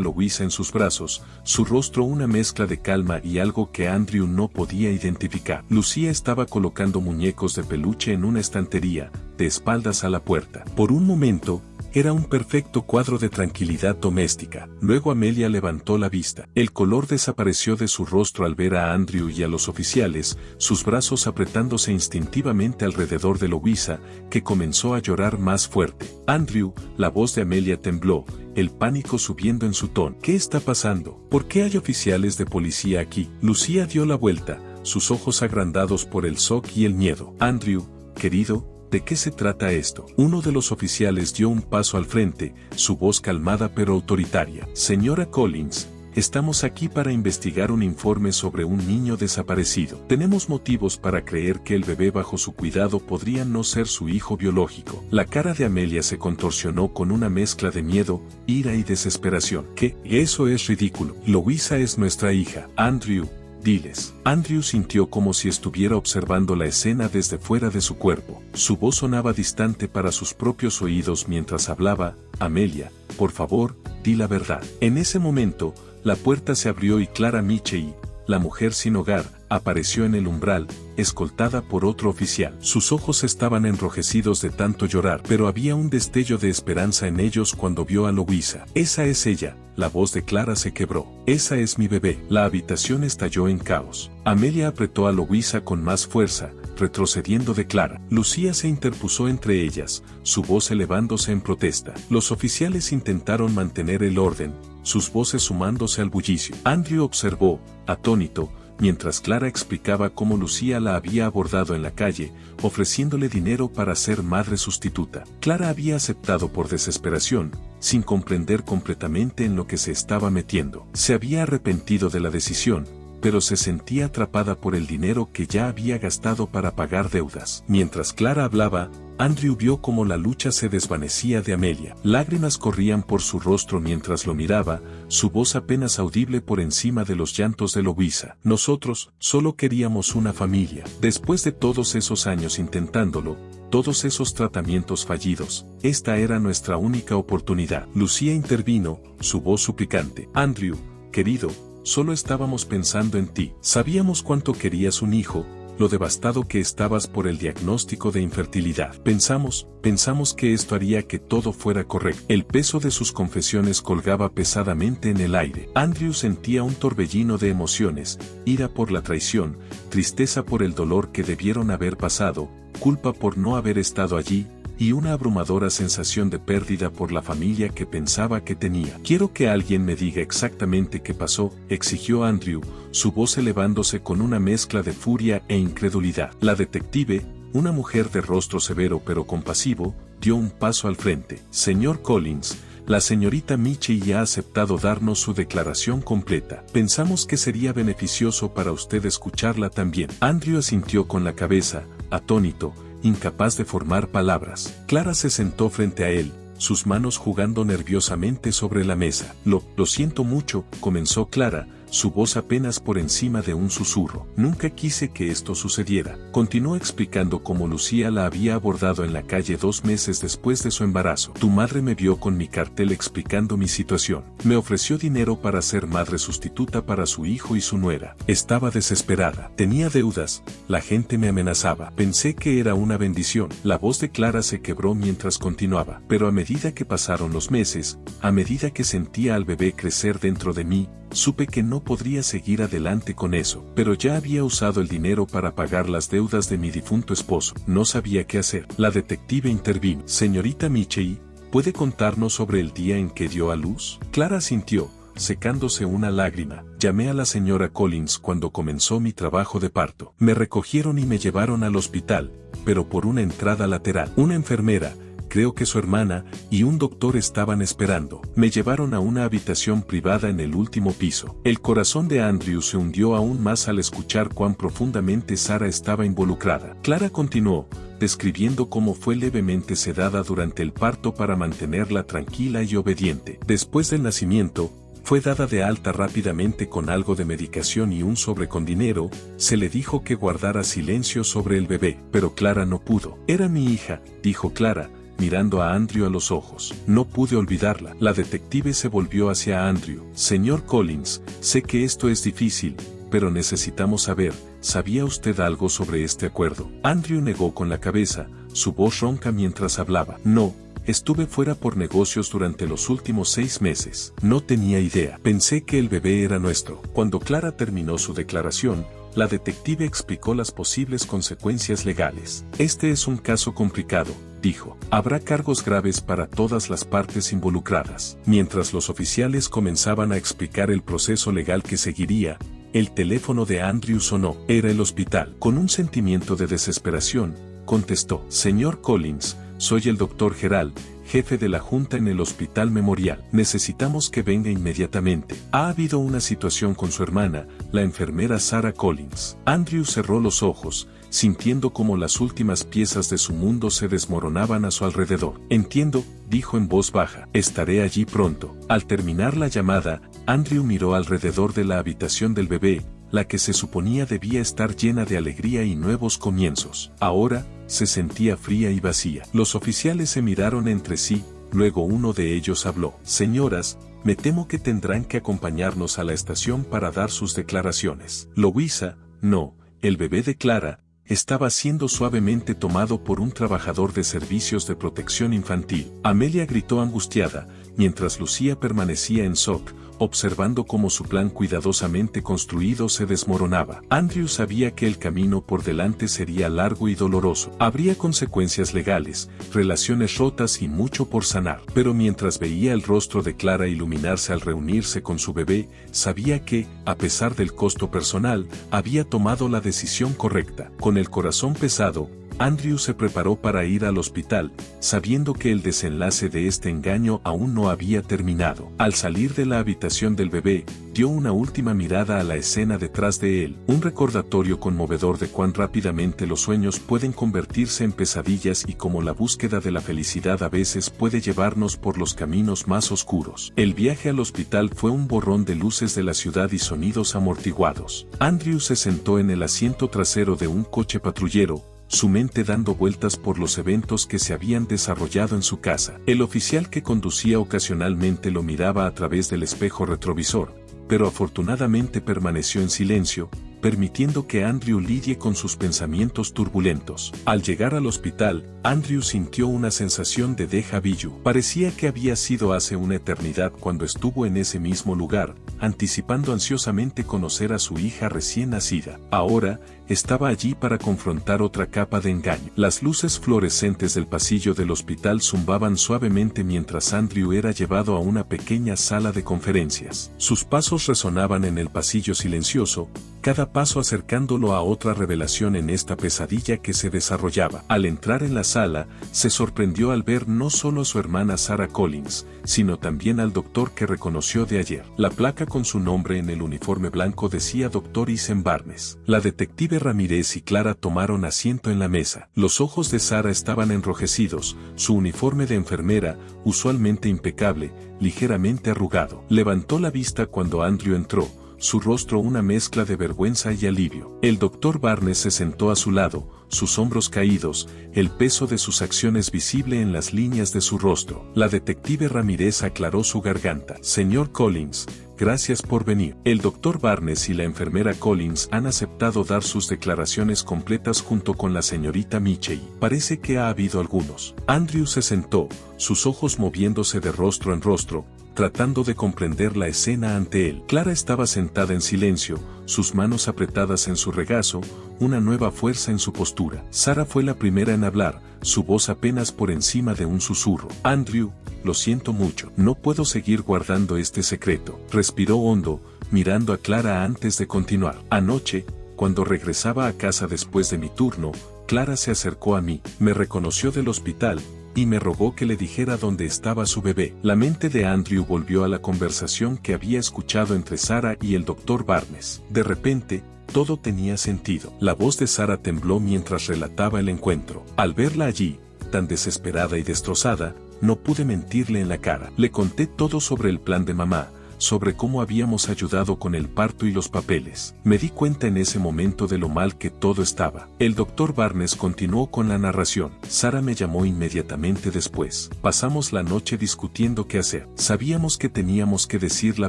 Louisa en sus brazos, su rostro una mezcla de calma y algo que Andrew no podía identificar. Lucía estaba colocando muñecos de peluche en una estantería, de espaldas a la puerta. Por un momento, era un perfecto cuadro de tranquilidad doméstica. Luego Amelia levantó la vista. El color desapareció de su rostro al ver a Andrew y a los oficiales, sus brazos apretándose instintivamente alrededor de Louisa, que comenzó a llorar más fuerte. Andrew, la voz de Amelia tembló, el pánico subiendo en su tono. ¿Qué está pasando? ¿Por qué hay oficiales de policía aquí? Lucía dio la vuelta, sus ojos agrandados por el shock y el miedo. Andrew, querido, ¿de qué se trata esto? Uno de los oficiales dio un paso al frente, su voz calmada pero autoritaria. Señora Collins, estamos aquí para investigar un informe sobre un niño desaparecido. Tenemos motivos para creer que el bebé bajo su cuidado podría no ser su hijo biológico. La cara de Amelia se contorsionó con una mezcla de miedo, ira y desesperación. ¿Qué? Eso es ridículo. Louisa es nuestra hija. Andrew, diles. Andrew sintió como si estuviera observando la escena desde fuera de su cuerpo. Su voz sonaba distante para sus propios oídos mientras hablaba. Amelia, por favor, di la verdad. En ese momento, la puerta se abrió y Clara Mitchell, la mujer sin hogar, apareció en el umbral, escoltada por otro oficial. Sus ojos estaban enrojecidos de tanto llorar, pero había un destello de esperanza en ellos cuando vio a Louisa. Esa es ella. La voz de Clara se quebró. Esa es mi bebé. La habitación estalló en caos. Amelia apretó a Louisa con más fuerza, retrocediendo de Clara. Lucía se interpuso entre ellas, su voz elevándose en protesta. Los oficiales intentaron mantener el orden, sus voces sumándose al bullicio. Andrew observó, atónito, mientras Clara explicaba cómo Lucía la había abordado en la calle, ofreciéndole dinero para ser madre sustituta. Clara había aceptado por desesperación, sin comprender completamente en lo que se estaba metiendo. Se había arrepentido de la decisión, pero se sentía atrapada por el dinero que ya había gastado para pagar deudas. Mientras Clara hablaba, Andrew vio cómo la lucha se desvanecía de Amelia. Lágrimas corrían por su rostro mientras lo miraba, su voz apenas audible por encima de los llantos de Louisa. Nosotros solo queríamos una familia. Después de todos esos años intentándolo, todos esos tratamientos fallidos, esta era nuestra única oportunidad. Lucía intervino, su voz suplicante. Andrew, querido, solo estábamos pensando en ti. Sabíamos cuánto querías un hijo, lo devastado que estabas por el diagnóstico de infertilidad. Pensamos que esto haría que todo fuera correcto. El peso de sus confesiones colgaba pesadamente en el aire. Andrew sentía un torbellino de emociones, ira por la traición, tristeza por el dolor que debieron haber pasado, culpa por no haber estado allí, y una abrumadora sensación de pérdida por la familia que pensaba que tenía. Quiero que alguien me diga exactamente qué pasó, exigió Andrew, su voz elevándose con una mezcla de furia e incredulidad. La detective, una mujer de rostro severo pero compasivo, dio un paso al frente. Señor Collins, la señorita Mitchell ya ha aceptado darnos su declaración completa. Pensamos que sería beneficioso para usted escucharla también. Andrew asintió con la cabeza, atónito, incapaz de formar palabras. Clara se sentó frente a él, sus manos jugando nerviosamente sobre la mesa. Lo siento mucho, comenzó Clara, su voz apenas por encima de un susurro. Nunca quise que esto sucediera. Continuó explicando cómo Lucía la había abordado en la calle 2 meses después de su embarazo. Tu madre me vio con mi cartel explicando mi situación. Me ofreció dinero para ser madre sustituta para su hijo y su nuera. Estaba desesperada. Tenía deudas. La gente me amenazaba. Pensé que era una bendición. La voz de Clara se quebró mientras continuaba. Pero a medida que pasaron los meses, a medida que sentía al bebé crecer dentro de mí, Supe que no podría seguir adelante con eso, pero ya había usado el dinero para pagar las deudas de mi difunto esposo. No sabía qué hacer. La detective intervino. Señorita Michei, ¿puede contarnos sobre el día en que dio a luz? Clara asintió, secándose una lágrima. Llamé a la señora Collins cuando comenzó mi trabajo de parto. Me recogieron y me llevaron al hospital, pero por una entrada lateral. Una enfermera, creo que su hermana, y un doctor estaban esperando. Me llevaron a una habitación privada en el último piso. El corazón de Andrew se hundió aún más al escuchar cuán profundamente Sara estaba involucrada. Clara continuó, describiendo cómo fue levemente sedada durante el parto para mantenerla tranquila y obediente. Después del nacimiento, fue dada de alta rápidamente con algo de medicación y un sobre con dinero. Se le dijo que guardara silencio sobre el bebé, pero Clara no pudo. Era mi hija, dijo Clara, mirando a Andrew a los ojos. No pude olvidarla. La detective se volvió hacia Andrew. Señor Collins, sé que esto es difícil, pero necesitamos saber, ¿sabía usted algo sobre este acuerdo? Andrew negó con la cabeza, su voz ronca mientras hablaba. No, estuve fuera por negocios durante los últimos 6 meses. No tenía idea. Pensé que el bebé era nuestro. Cuando Clara terminó su declaración, la detective explicó las posibles consecuencias legales. Este es un caso complicado, dijo. Habrá cargos graves para todas las partes involucradas. Mientras los oficiales comenzaban a explicar el proceso legal que seguiría, el teléfono de Andrew sonó. Era el hospital. Con un sentimiento de desesperación, contestó. Señor Collins, soy el Dr. Gerald, jefe de la Junta en el Hospital Memorial. Necesitamos que venga inmediatamente. Ha habido una situación con su hermana, la enfermera Sara Collins. Andrew cerró los ojos, sintiendo como las últimas piezas de su mundo se desmoronaban a su alrededor. Entiendo, dijo en voz baja. Estaré allí pronto. Al terminar la llamada, Andrew miró alrededor de la habitación del bebé, la que se suponía debía estar llena de alegría y nuevos comienzos. Ahora, se sentía fría y vacía. Los oficiales se miraron entre sí, luego uno de ellos habló. Señoras, me temo que tendrán que acompañarnos a la estación para dar sus declaraciones. Louisa, no, el bebé de Clara, estaba siendo suavemente tomado por un trabajador de servicios de protección infantil. Amelia gritó angustiada, mientras Lucía permanecía en shock, observando cómo su plan cuidadosamente construido se desmoronaba. Andrew sabía que el camino por delante sería largo y doloroso. Habría consecuencias legales, relaciones rotas y mucho por sanar. Pero mientras veía el rostro de Clara iluminarse al reunirse con su bebé, sabía que, a pesar del costo personal, había tomado la decisión correcta. Con el corazón pesado, Andrew se preparó para ir al hospital, sabiendo que el desenlace de este engaño aún no había terminado. Al salir de la habitación del bebé, dio una última mirada a la escena detrás de él, un recordatorio conmovedor de cuán rápidamente los sueños pueden convertirse en pesadillas y cómo la búsqueda de la felicidad a veces puede llevarnos por los caminos más oscuros. El viaje al hospital fue un borrón de luces de la ciudad y sonidos amortiguados. Andrew se sentó en el asiento trasero de un coche patrullero, su mente dando vueltas por los eventos que se habían desarrollado en su casa. El oficial que conducía ocasionalmente lo miraba a través del espejo retrovisor, pero afortunadamente permaneció en silencio, permitiendo que Andrew lidie con sus pensamientos turbulentos. Al llegar al hospital, Andrew sintió una sensación de déjà vu. Parecía que había sido hace una eternidad cuando estuvo en ese mismo lugar, anticipando ansiosamente conocer a su hija recién nacida. Ahora, estaba allí para confrontar otra capa de engaño. Las luces fluorescentes del pasillo del hospital zumbaban suavemente mientras Andrew era llevado a una pequeña sala de conferencias. Sus pasos resonaban en el pasillo silencioso, cada paso acercándolo a otra revelación en esta pesadilla que se desarrollaba. Al entrar en la sala, se sorprendió al ver no solo a su hermana Sara Collins, sino también al doctor que reconoció de ayer. La placa con su nombre en el uniforme blanco decía Dr. Isen Barnes. La detective Ramírez y Clara tomaron asiento en la mesa. Los ojos de Sara estaban enrojecidos, su uniforme de enfermera, usualmente impecable, ligeramente arrugado. Levantó la vista cuando Andrew entró, su rostro una mezcla de vergüenza y alivio. El doctor Barnes se sentó a su lado, sus hombros caídos, el peso de sus acciones visible en las líneas de su rostro. La detective Ramírez aclaró su garganta. Señor Collins, gracias por venir. El doctor Barnes y la enfermera Collins han aceptado dar sus declaraciones completas junto con la señorita Michei. Parece que ha habido algunos. Andrew se sentó, sus ojos moviéndose de rostro en rostro, tratando de comprender la escena ante él. Clara estaba sentada en silencio, sus manos apretadas en su regazo, una nueva fuerza en su postura. Sara fue la primera en hablar, su voz apenas por encima de un susurro. Andrew, lo siento mucho, no puedo seguir guardando este secreto. Respiró hondo, mirando a Clara antes de continuar. Anoche, cuando regresaba a casa después de mi turno, Clara se acercó a mí, me reconoció del hospital, y me rogó que le dijera dónde estaba su bebé. La mente de Andrew volvió a la conversación que había escuchado entre Sara y el Dr. Barnes. De repente, todo tenía sentido. La voz de Sara tembló mientras relataba el encuentro. Al verla allí, tan desesperada y destrozada, no pude mentirle en la cara. Le conté todo sobre el plan de mamá, sobre cómo habíamos ayudado con el parto y los papeles. Me di cuenta en ese momento de lo mal que todo estaba. El Dr. Barnes continuó con la narración. Sara me llamó inmediatamente después. Pasamos la noche discutiendo qué hacer. Sabíamos que teníamos que decir la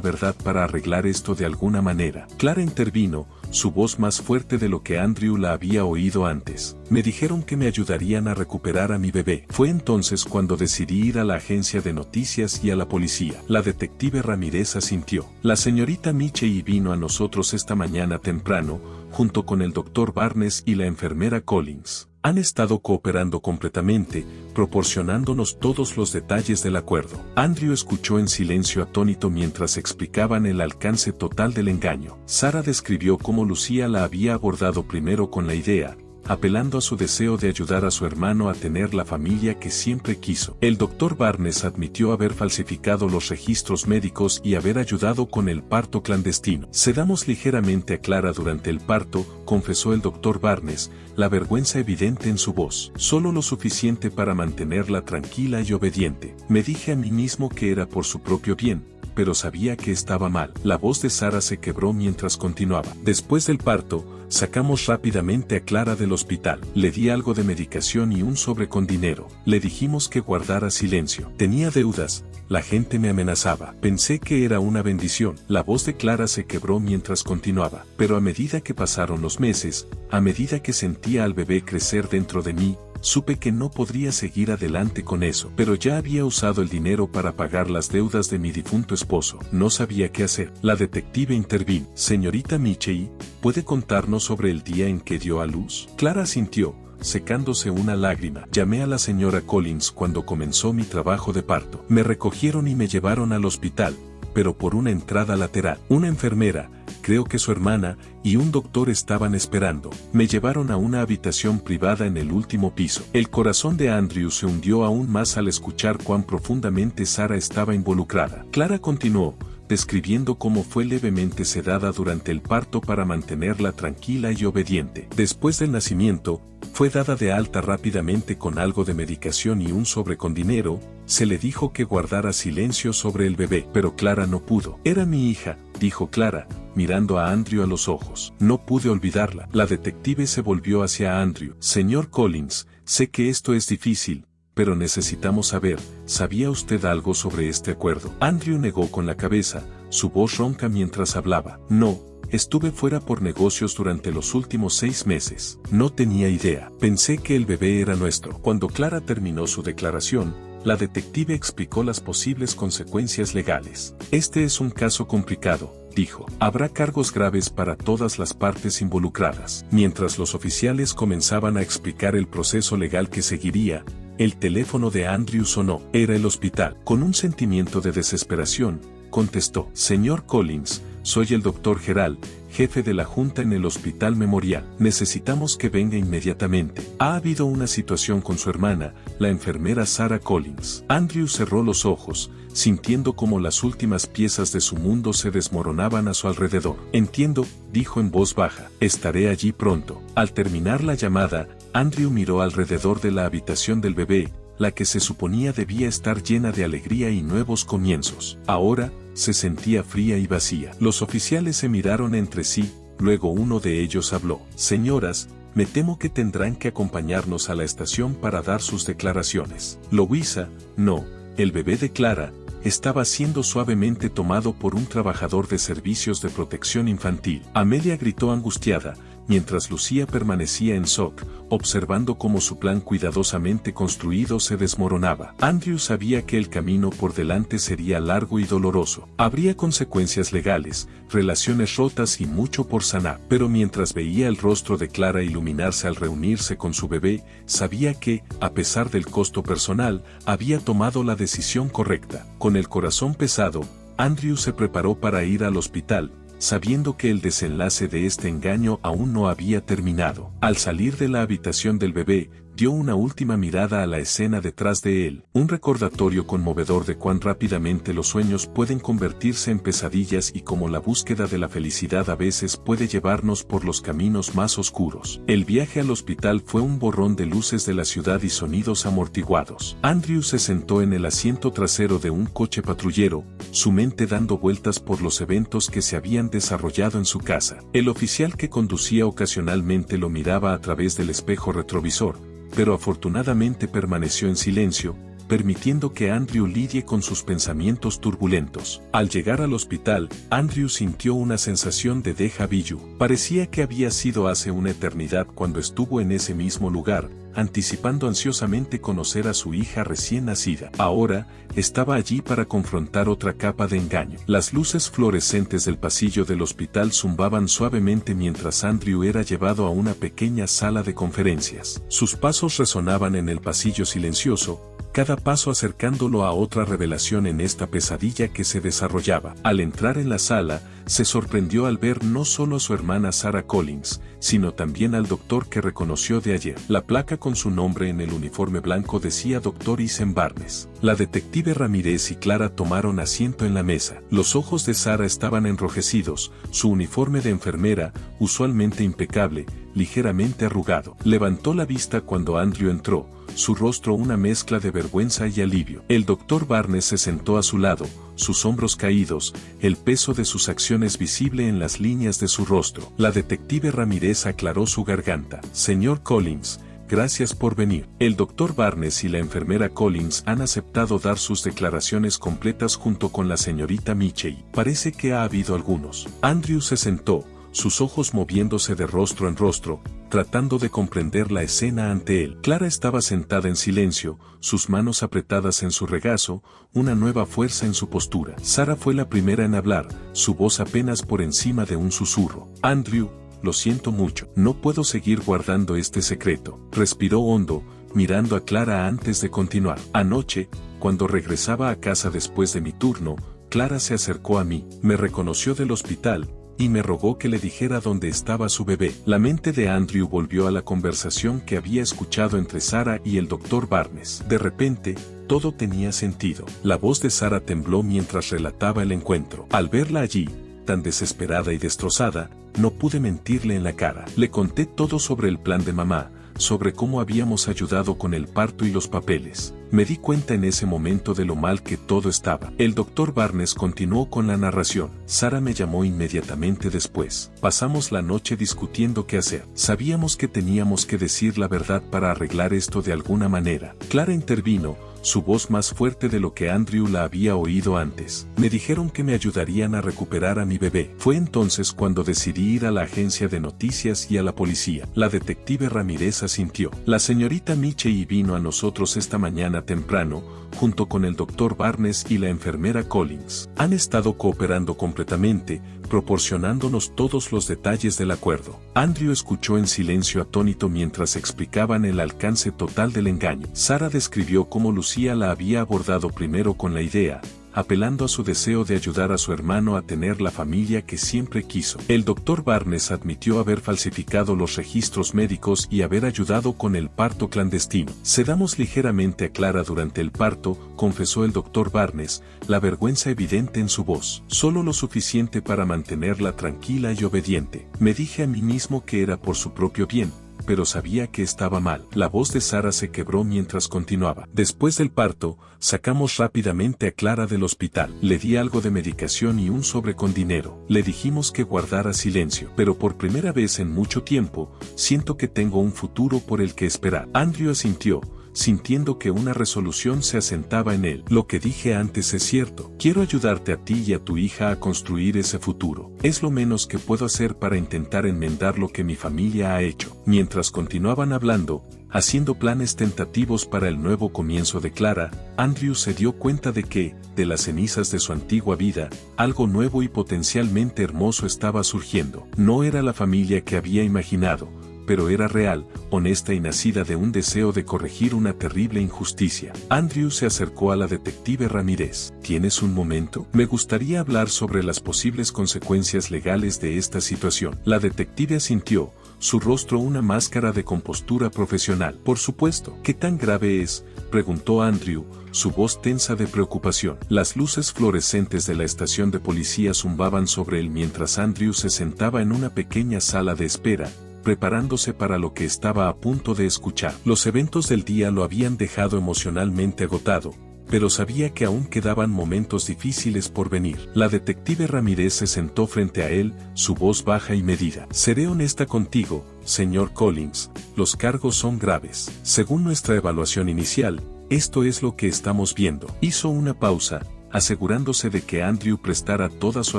verdad para arreglar esto de alguna manera. Clara intervino, su voz más fuerte de lo que Andrew la había oído antes. Me dijeron que me ayudarían a recuperar a mi bebé. Fue entonces cuando decidí ir a la agencia de noticias y a la policía. La detective Ramírez asintió. La señorita Michey vino a nosotros esta mañana temprano, junto con el Dr. Barnes y la enfermera Collins. Han estado cooperando completamente, proporcionándonos todos los detalles del acuerdo. Andrew escuchó en silencio atónito mientras explicaban el alcance total del engaño. Sara describió cómo Lucía la había abordado primero con la idea, apelando a su deseo de ayudar a su hermano a tener la familia que siempre quiso. El Dr. Barnes admitió haber falsificado los registros médicos y haber ayudado con el parto clandestino. Sedamos ligeramente a Clara durante el parto, confesó el Dr. Barnes, la vergüenza evidente en su voz. Solo lo suficiente para mantenerla tranquila y obediente. Me dije a mí mismo que era por su propio bien, pero sabía que estaba mal. La voz de Sara se quebró mientras continuaba. Después del parto, sacamos rápidamente a Clara del hospital. Le di algo de medicación y un sobre con dinero. Le dijimos que guardara silencio. Tenía deudas. La gente me amenazaba. Pensé que era una bendición. La voz de Clara se quebró mientras continuaba. Pero a medida que pasaron los meses, a medida que sentía al bebé crecer dentro de mí, supe que no podría seguir adelante con eso, pero ya había usado el dinero para pagar las deudas de mi difunto esposo. No sabía qué hacer. La detective intervino. Señorita Michey, ¿puede contarnos sobre el día en que dio a luz? Clara asintió, secándose una lágrima. Llamé a la señora Collins cuando comenzó mi trabajo de parto. Me recogieron y me llevaron al hospital, pero por una entrada lateral. Una enfermera, creo que su hermana, y un doctor estaban esperando. Me llevaron a una habitación privada en el último piso. El corazón de Andrew se hundió aún más al escuchar cuán profundamente Sara estaba involucrada. Clara continuó, describiendo cómo fue levemente sedada durante el parto para mantenerla tranquila y obediente. Después del nacimiento, fue dada de alta rápidamente con algo de medicación y un sobre con dinero. Se le dijo que guardara silencio sobre el bebé, pero Clara no pudo. Era mi hija, dijo Clara, mirando a Andrew a los ojos. No pude olvidarla. La detective se volvió hacia Andrew. Señor Collins, sé que esto es difícil, pero necesitamos saber, ¿sabía usted algo sobre este acuerdo? Andrew negó con la cabeza, su voz ronca mientras hablaba. No, estuve fuera por negocios durante los últimos 6 meses. No tenía idea. Pensé que el bebé era nuestro. Cuando Clara terminó su declaración, la detective explicó las posibles consecuencias legales. Este es un caso complicado, dijo. Habrá cargos graves para todas las partes involucradas. Mientras los oficiales comenzaban a explicar el proceso legal que seguiría, el teléfono de Andrew sonó. Era el hospital. Con un sentimiento de desesperación, contestó. Señor Collins, soy el Dr. Gerald, jefe de la Junta en el Hospital Memorial. Necesitamos que venga inmediatamente. Ha habido una situación con su hermana, la enfermera Sara Collins. Andrew cerró los ojos, sintiendo como las últimas piezas de su mundo se desmoronaban a su alrededor. Entiendo, dijo en voz baja. Estaré allí pronto. Al terminar la llamada, Andrew miró alrededor de la habitación del bebé, la que se suponía debía estar llena de alegría y nuevos comienzos. Ahora, se sentía fría y vacía. Los oficiales se miraron entre sí, luego uno de ellos habló. Señoras, me temo que tendrán que acompañarnos a la estación para dar sus declaraciones. Louisa, no, el bebé de Clara, estaba siendo suavemente tomado por un trabajador de servicios de protección infantil. Amelia gritó angustiada, mientras Lucía permanecía en shock, observando cómo su plan cuidadosamente construido se desmoronaba. Andrew sabía que el camino por delante sería largo y doloroso. Habría consecuencias legales, relaciones rotas y mucho por sanar. Pero mientras veía el rostro de Clara iluminarse al reunirse con su bebé, sabía que, a pesar del costo personal, había tomado la decisión correcta. Con el corazón pesado, Andrew se preparó para ir al hospital, sabiendo que el desenlace de este engaño aún no había terminado. Al salir de la habitación del bebé, dio una última mirada a la escena detrás de él, un recordatorio conmovedor de cuán rápidamente los sueños pueden convertirse en pesadillas y cómo la búsqueda de la felicidad a veces puede llevarnos por los caminos más oscuros. El viaje al hospital fue un borrón de luces de la ciudad y sonidos amortiguados. Andrew se sentó en el asiento trasero de un coche patrullero, su mente dando vueltas por los eventos que se habían desarrollado en su casa. El oficial que conducía ocasionalmente lo miraba a través del espejo retrovisor, pero afortunadamente permaneció en silencio, permitiendo que Andrew lidie con sus pensamientos turbulentos. Al llegar al hospital, Andrew sintió una sensación de déjà vu. Parecía que había sido hace una eternidad cuando estuvo en ese mismo lugar, anticipando ansiosamente conocer a su hija recién nacida. Ahora, estaba allí para confrontar otra capa de engaño. Las luces fluorescentes del pasillo del hospital zumbaban suavemente mientras Andrew era llevado a una pequeña sala de conferencias. Sus pasos resonaban en el pasillo silencioso, cada paso acercándolo a otra revelación en esta pesadilla que se desarrollaba. Al entrar en la sala, se sorprendió al ver no solo a su hermana Sarah Collins, sino también al doctor que reconoció de ayer. La placa con su nombre en el uniforme blanco decía Dr. Ethan Barnes. La detective Ramírez y Clara tomaron asiento en la mesa. Los ojos de Sarah estaban enrojecidos, su uniforme de enfermera, usualmente impecable, ligeramente arrugado. Levantó la vista cuando Andrew entró, su rostro una mezcla de vergüenza y alivio. El doctor Barnes se sentó a su lado, sus hombros caídos, el peso de sus acciones visible en las líneas de su rostro. La detective Ramírez aclaró su garganta. Señor Collins, gracias por venir. El doctor Barnes y la enfermera Collins han aceptado dar sus declaraciones completas junto con la señorita Mitchell. Parece que ha habido algunos. Andrew se sentó, sus ojos moviéndose de rostro en rostro, tratando de comprender la escena ante él. Clara estaba sentada en silencio, sus manos apretadas en su regazo, una nueva fuerza en su postura. Sarah fue la primera en hablar, su voz apenas por encima de un susurro. Andrew, lo siento mucho, no puedo seguir guardando este secreto. Respiró hondo, mirando a Clara antes de continuar. Anoche, cuando regresaba a casa después de mi turno, Clara se acercó a mí, me reconoció del hospital, y me rogó que le dijera dónde estaba su bebé. La mente de Andrew volvió a la conversación que había escuchado entre Sarah y el doctor Barnes. De repente, todo tenía sentido. La voz de Sarah tembló mientras relataba el encuentro. Al verla allí, tan desesperada y destrozada, no pude mentirle en la cara. Le conté todo sobre el plan de mamá, sobre cómo habíamos ayudado con el parto y los papeles. Me di cuenta en ese momento de lo mal que todo estaba. El doctor Barnes continuó con la narración. Sarah me llamó inmediatamente después. Pasamos la noche discutiendo qué hacer. Sabíamos que teníamos que decir la verdad para arreglar esto de alguna manera. Clara intervino, su voz más fuerte de lo que Andrew la había oído antes. Me dijeron que me ayudarían a recuperar a mi bebé. Fue entonces cuando decidí ir a la agencia de noticias y a la policía. La detective Ramírez asintió. La señorita Mitchell vino a nosotros esta mañana temprano, junto con el doctor Barnes y la enfermera Collins. Han estado cooperando completamente, proporcionándonos todos los detalles del acuerdo. Andrew escuchó en silencio atónito mientras explicaban el alcance total del engaño. Sarah describió cómo Lucía la había abordado primero con la idea, apelando a su deseo de ayudar a su hermano a tener la familia que siempre quiso. El doctor Barnes admitió haber falsificado los registros médicos y haber ayudado con el parto clandestino. Sedamos ligeramente a Clara durante el parto, confesó el doctor Barnes, la vergüenza evidente en su voz. Solo lo suficiente para mantenerla tranquila y obediente. Me dije a mí mismo que era por su propio bien, pero sabía que estaba mal. La voz de Sarah se quebró mientras continuaba. Después del parto, sacamos rápidamente a Clara del hospital. Le di algo de medicación y un sobre con dinero. Le dijimos que guardara silencio. Pero por primera vez en mucho tiempo, siento que tengo un futuro por el que esperar. Andrew asintió, sintiendo que una resolución se asentaba en él. Lo que dije antes es cierto. Quiero ayudarte a ti y a tu hija a construir ese futuro. Es lo menos que puedo hacer para intentar enmendar lo que mi familia ha hecho. Mientras continuaban hablando, haciendo planes tentativos para el nuevo comienzo de Clara, Andrew se dio cuenta de que, de las cenizas de su antigua vida, algo nuevo y potencialmente hermoso estaba surgiendo. No era la familia que había imaginado, pero era real, honesta y nacida de un deseo de corregir una terrible injusticia. Andrew se acercó a la detective Ramírez. ¿Tienes un momento? Me gustaría hablar sobre las posibles consecuencias legales de esta situación. La detective asintió, su rostro una máscara de compostura profesional. Por supuesto. ¿Qué tan grave es?, preguntó Andrew, su voz tensa de preocupación. Las luces fluorescentes de la estación de policía zumbaban sobre él mientras Andrew se sentaba en una pequeña sala de espera, preparándose para lo que estaba a punto de escuchar. Los eventos del día lo habían dejado emocionalmente agotado, pero sabía que aún quedaban momentos difíciles por venir. La detective Ramírez se sentó frente a él, su voz baja y medida. Seré honesta contigo, señor Collins, los cargos son graves. Según nuestra evaluación inicial, esto es lo que estamos viendo. Hizo una pausa, asegurándose de que Andrew prestara toda su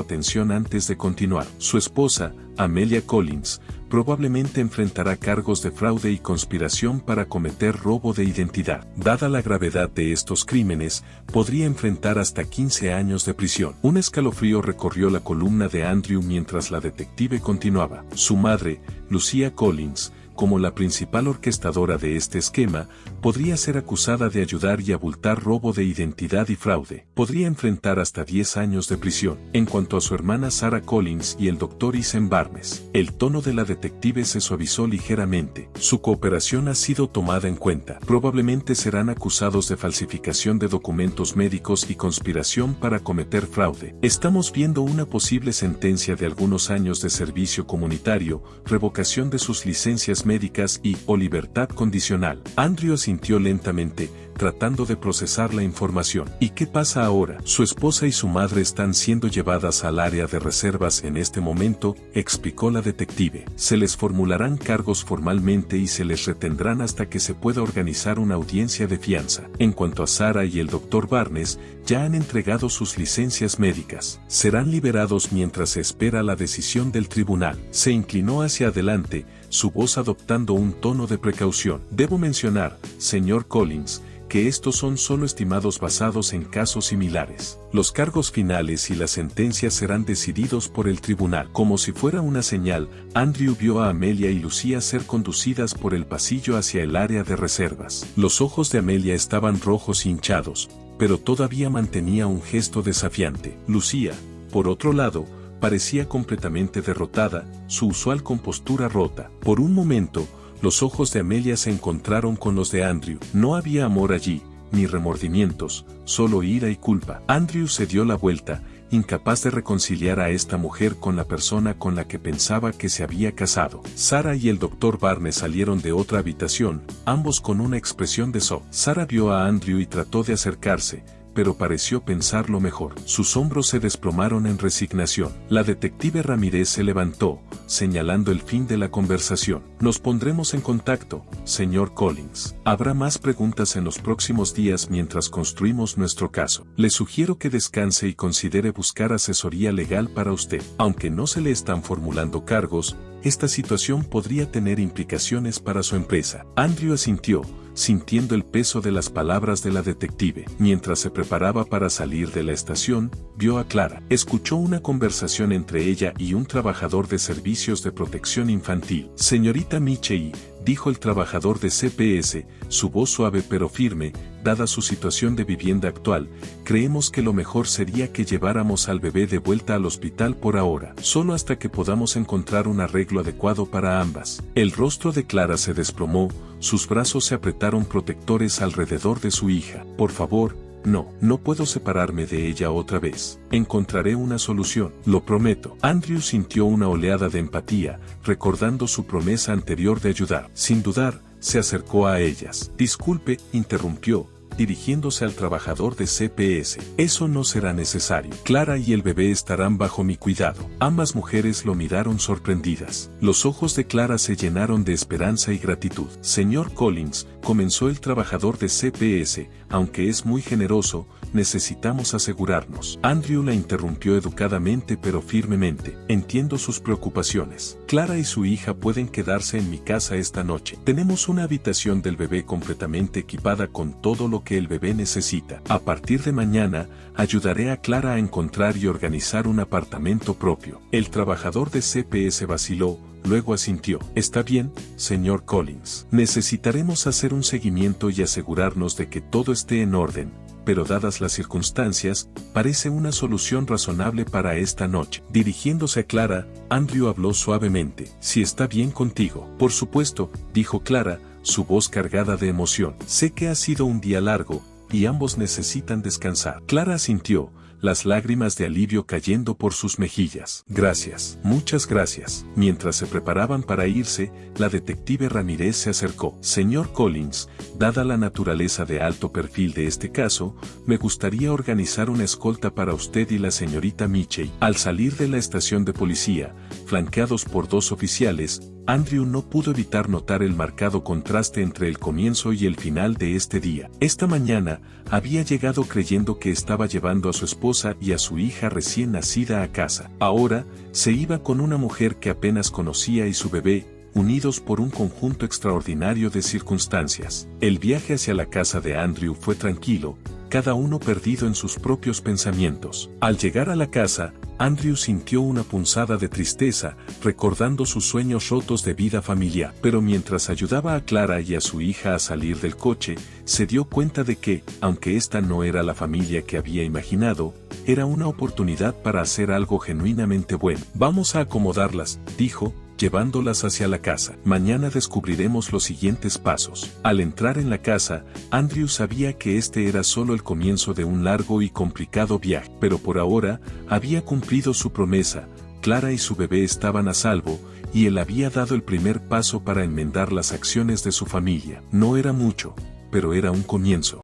atención antes de continuar. Su esposa, Amelia Collins, probablemente enfrentará cargos de fraude y conspiración para cometer robo de identidad. Dada la gravedad de estos crímenes, podría enfrentar hasta 15 años de prisión. Un escalofrío recorrió la columna de Andrew mientras la detective continuaba. Su madre, Lucia Collins, como la principal orquestadora de este esquema, podría ser acusada de ayudar y abultar robo de identidad y fraude. Podría enfrentar hasta 10 años de prisión. En cuanto a su hermana Sarah Collins y el Dr. Isen Barnes, el tono de la detective se suavizó ligeramente. Su cooperación ha sido tomada en cuenta. Probablemente serán acusados de falsificación de documentos médicos y conspiración para cometer fraude. Estamos viendo una posible sentencia de algunos años de servicio comunitario, revocación de sus licencias médicas o libertad condicional. Andrew asintió lentamente, tratando de procesar la información. ¿Y qué pasa ahora? Su esposa y su madre están siendo llevadas al área de reservas en este momento, explicó la detective. Se les formularán cargos formalmente y se les retendrán hasta que se pueda organizar una audiencia de fianza. En cuanto a Sarah y el Dr. Barnes, ya han entregado sus licencias médicas. Serán liberados mientras se espera la decisión del tribunal. Se inclinó hacia adelante, su voz adoptando un tono de precaución. Debo mencionar, señor Collins, que estos son solo estimados basados en casos similares. Los cargos finales y las sentencias serán decididos por el tribunal. Como si fuera una señal, Andrew vio a Amelia y Lucía ser conducidas por el pasillo hacia el área de reservas. Los ojos de Amelia estaban rojos y hinchados, pero todavía mantenía un gesto desafiante. Lucía, por otro lado, parecía completamente derrotada, su usual compostura rota. Por un momento, los ojos de Amelia se encontraron con los de Andrew. No había amor allí, ni remordimientos, solo ira y culpa. Andrew se dio la vuelta, incapaz de reconciliar a esta mujer con la persona con la que pensaba que se había casado. Sarah y el Dr. Barnes salieron de otra habitación, ambos con una expresión de shock. Sarah vio a Andrew y trató de acercarse, pero pareció pensarlo mejor. Sus hombros se desplomaron en resignación. La detective Ramírez se levantó, señalando el fin de la conversación. Nos pondremos en contacto, señor Collins. Habrá más preguntas en los próximos días mientras construimos nuestro caso. Le sugiero que descanse y considere buscar asesoría legal para usted. Aunque no se le están formulando cargos, esta situación podría tener implicaciones para su empresa. Andrew asintió, sintiendo el peso de las palabras de la detective. Mientras se preparaba para salir de la estación, vio a Clara. Escuchó una conversación entre ella y un trabajador de servicios de protección infantil. Señorita Michei, dijo el trabajador de CPS, su voz suave pero firme, dada su situación de vivienda actual, creemos que lo mejor sería que lleváramos al bebé de vuelta al hospital por ahora, solo hasta que podamos encontrar un arreglo adecuado para ambas. El rostro de Clara se desplomó, sus brazos se apretaron protectores alrededor de su hija. Por favor, no puedo separarme de ella otra vez. Encontraré una solución, lo prometo. Andrew sintió una oleada de empatía, recordando su promesa anterior de ayudar. Sin dudar, se acercó a ellas. Disculpe, interrumpió, dirigiéndose al trabajador de CPS. Eso no será necesario. Clara y el bebé estarán bajo mi cuidado. Ambas mujeres lo miraron sorprendidas. Los ojos de Clara se llenaron de esperanza y gratitud. Señor Collins, comenzó el trabajador de CPS, aunque es muy generoso, necesitamos asegurarnos. Andrew la interrumpió educadamente pero firmemente. Entiendo sus preocupaciones. Clara y su hija pueden quedarse en mi casa esta noche. Tenemos una habitación del bebé completamente equipada con todo lo que el bebé necesita. A partir de mañana, ayudaré a Clara a encontrar y organizar un apartamento propio. El trabajador de CPS vaciló, luego asintió. Está bien, señor Collins. Necesitaremos hacer un seguimiento y asegurarnos de que todo esté en orden, pero dadas las circunstancias, parece una solución razonable para esta noche. Dirigiéndose a Clara, Andrew habló suavemente. Si está bien contigo. Por supuesto, dijo Clara, su voz cargada de emoción. Sé que ha sido un día largo, y ambos necesitan descansar. Clara asintió, las lágrimas de alivio cayendo por sus mejillas. Gracias, muchas gracias. Mientras se preparaban para irse, la detective Ramírez se acercó. Señor Collins, dada la naturaleza de alto perfil de este caso, me gustaría organizar una escolta para usted y la señorita Mitchell. Al salir de la estación de policía, flanqueados por dos oficiales, Andrew no pudo evitar notar el marcado contraste entre el comienzo y el final de este día. Esta mañana, había llegado creyendo que estaba llevando a su esposa y a su hija recién nacida a casa. Ahora, se iba con una mujer que apenas conocía y su bebé, unidos por un conjunto extraordinario de circunstancias. El viaje hacia la casa de Andrew fue tranquilo, cada uno perdido en sus propios pensamientos. Al llegar a la casa, Andrew sintió una punzada de tristeza, recordando sus sueños rotos de vida familiar. Pero mientras ayudaba a Clara y a su hija a salir del coche, se dio cuenta de que, aunque esta no era la familia que había imaginado, era una oportunidad para hacer algo genuinamente bueno. Vamos a acomodarlas, dijo, llevándolas hacia la casa. Mañana descubriremos los siguientes pasos. Al entrar en la casa, Andrew sabía que este era solo el comienzo de un largo y complicado viaje, pero por ahora, había cumplido su promesa, Clara y su bebé estaban a salvo, y él había dado el primer paso para enmendar las acciones de su familia. No era mucho, pero era un comienzo.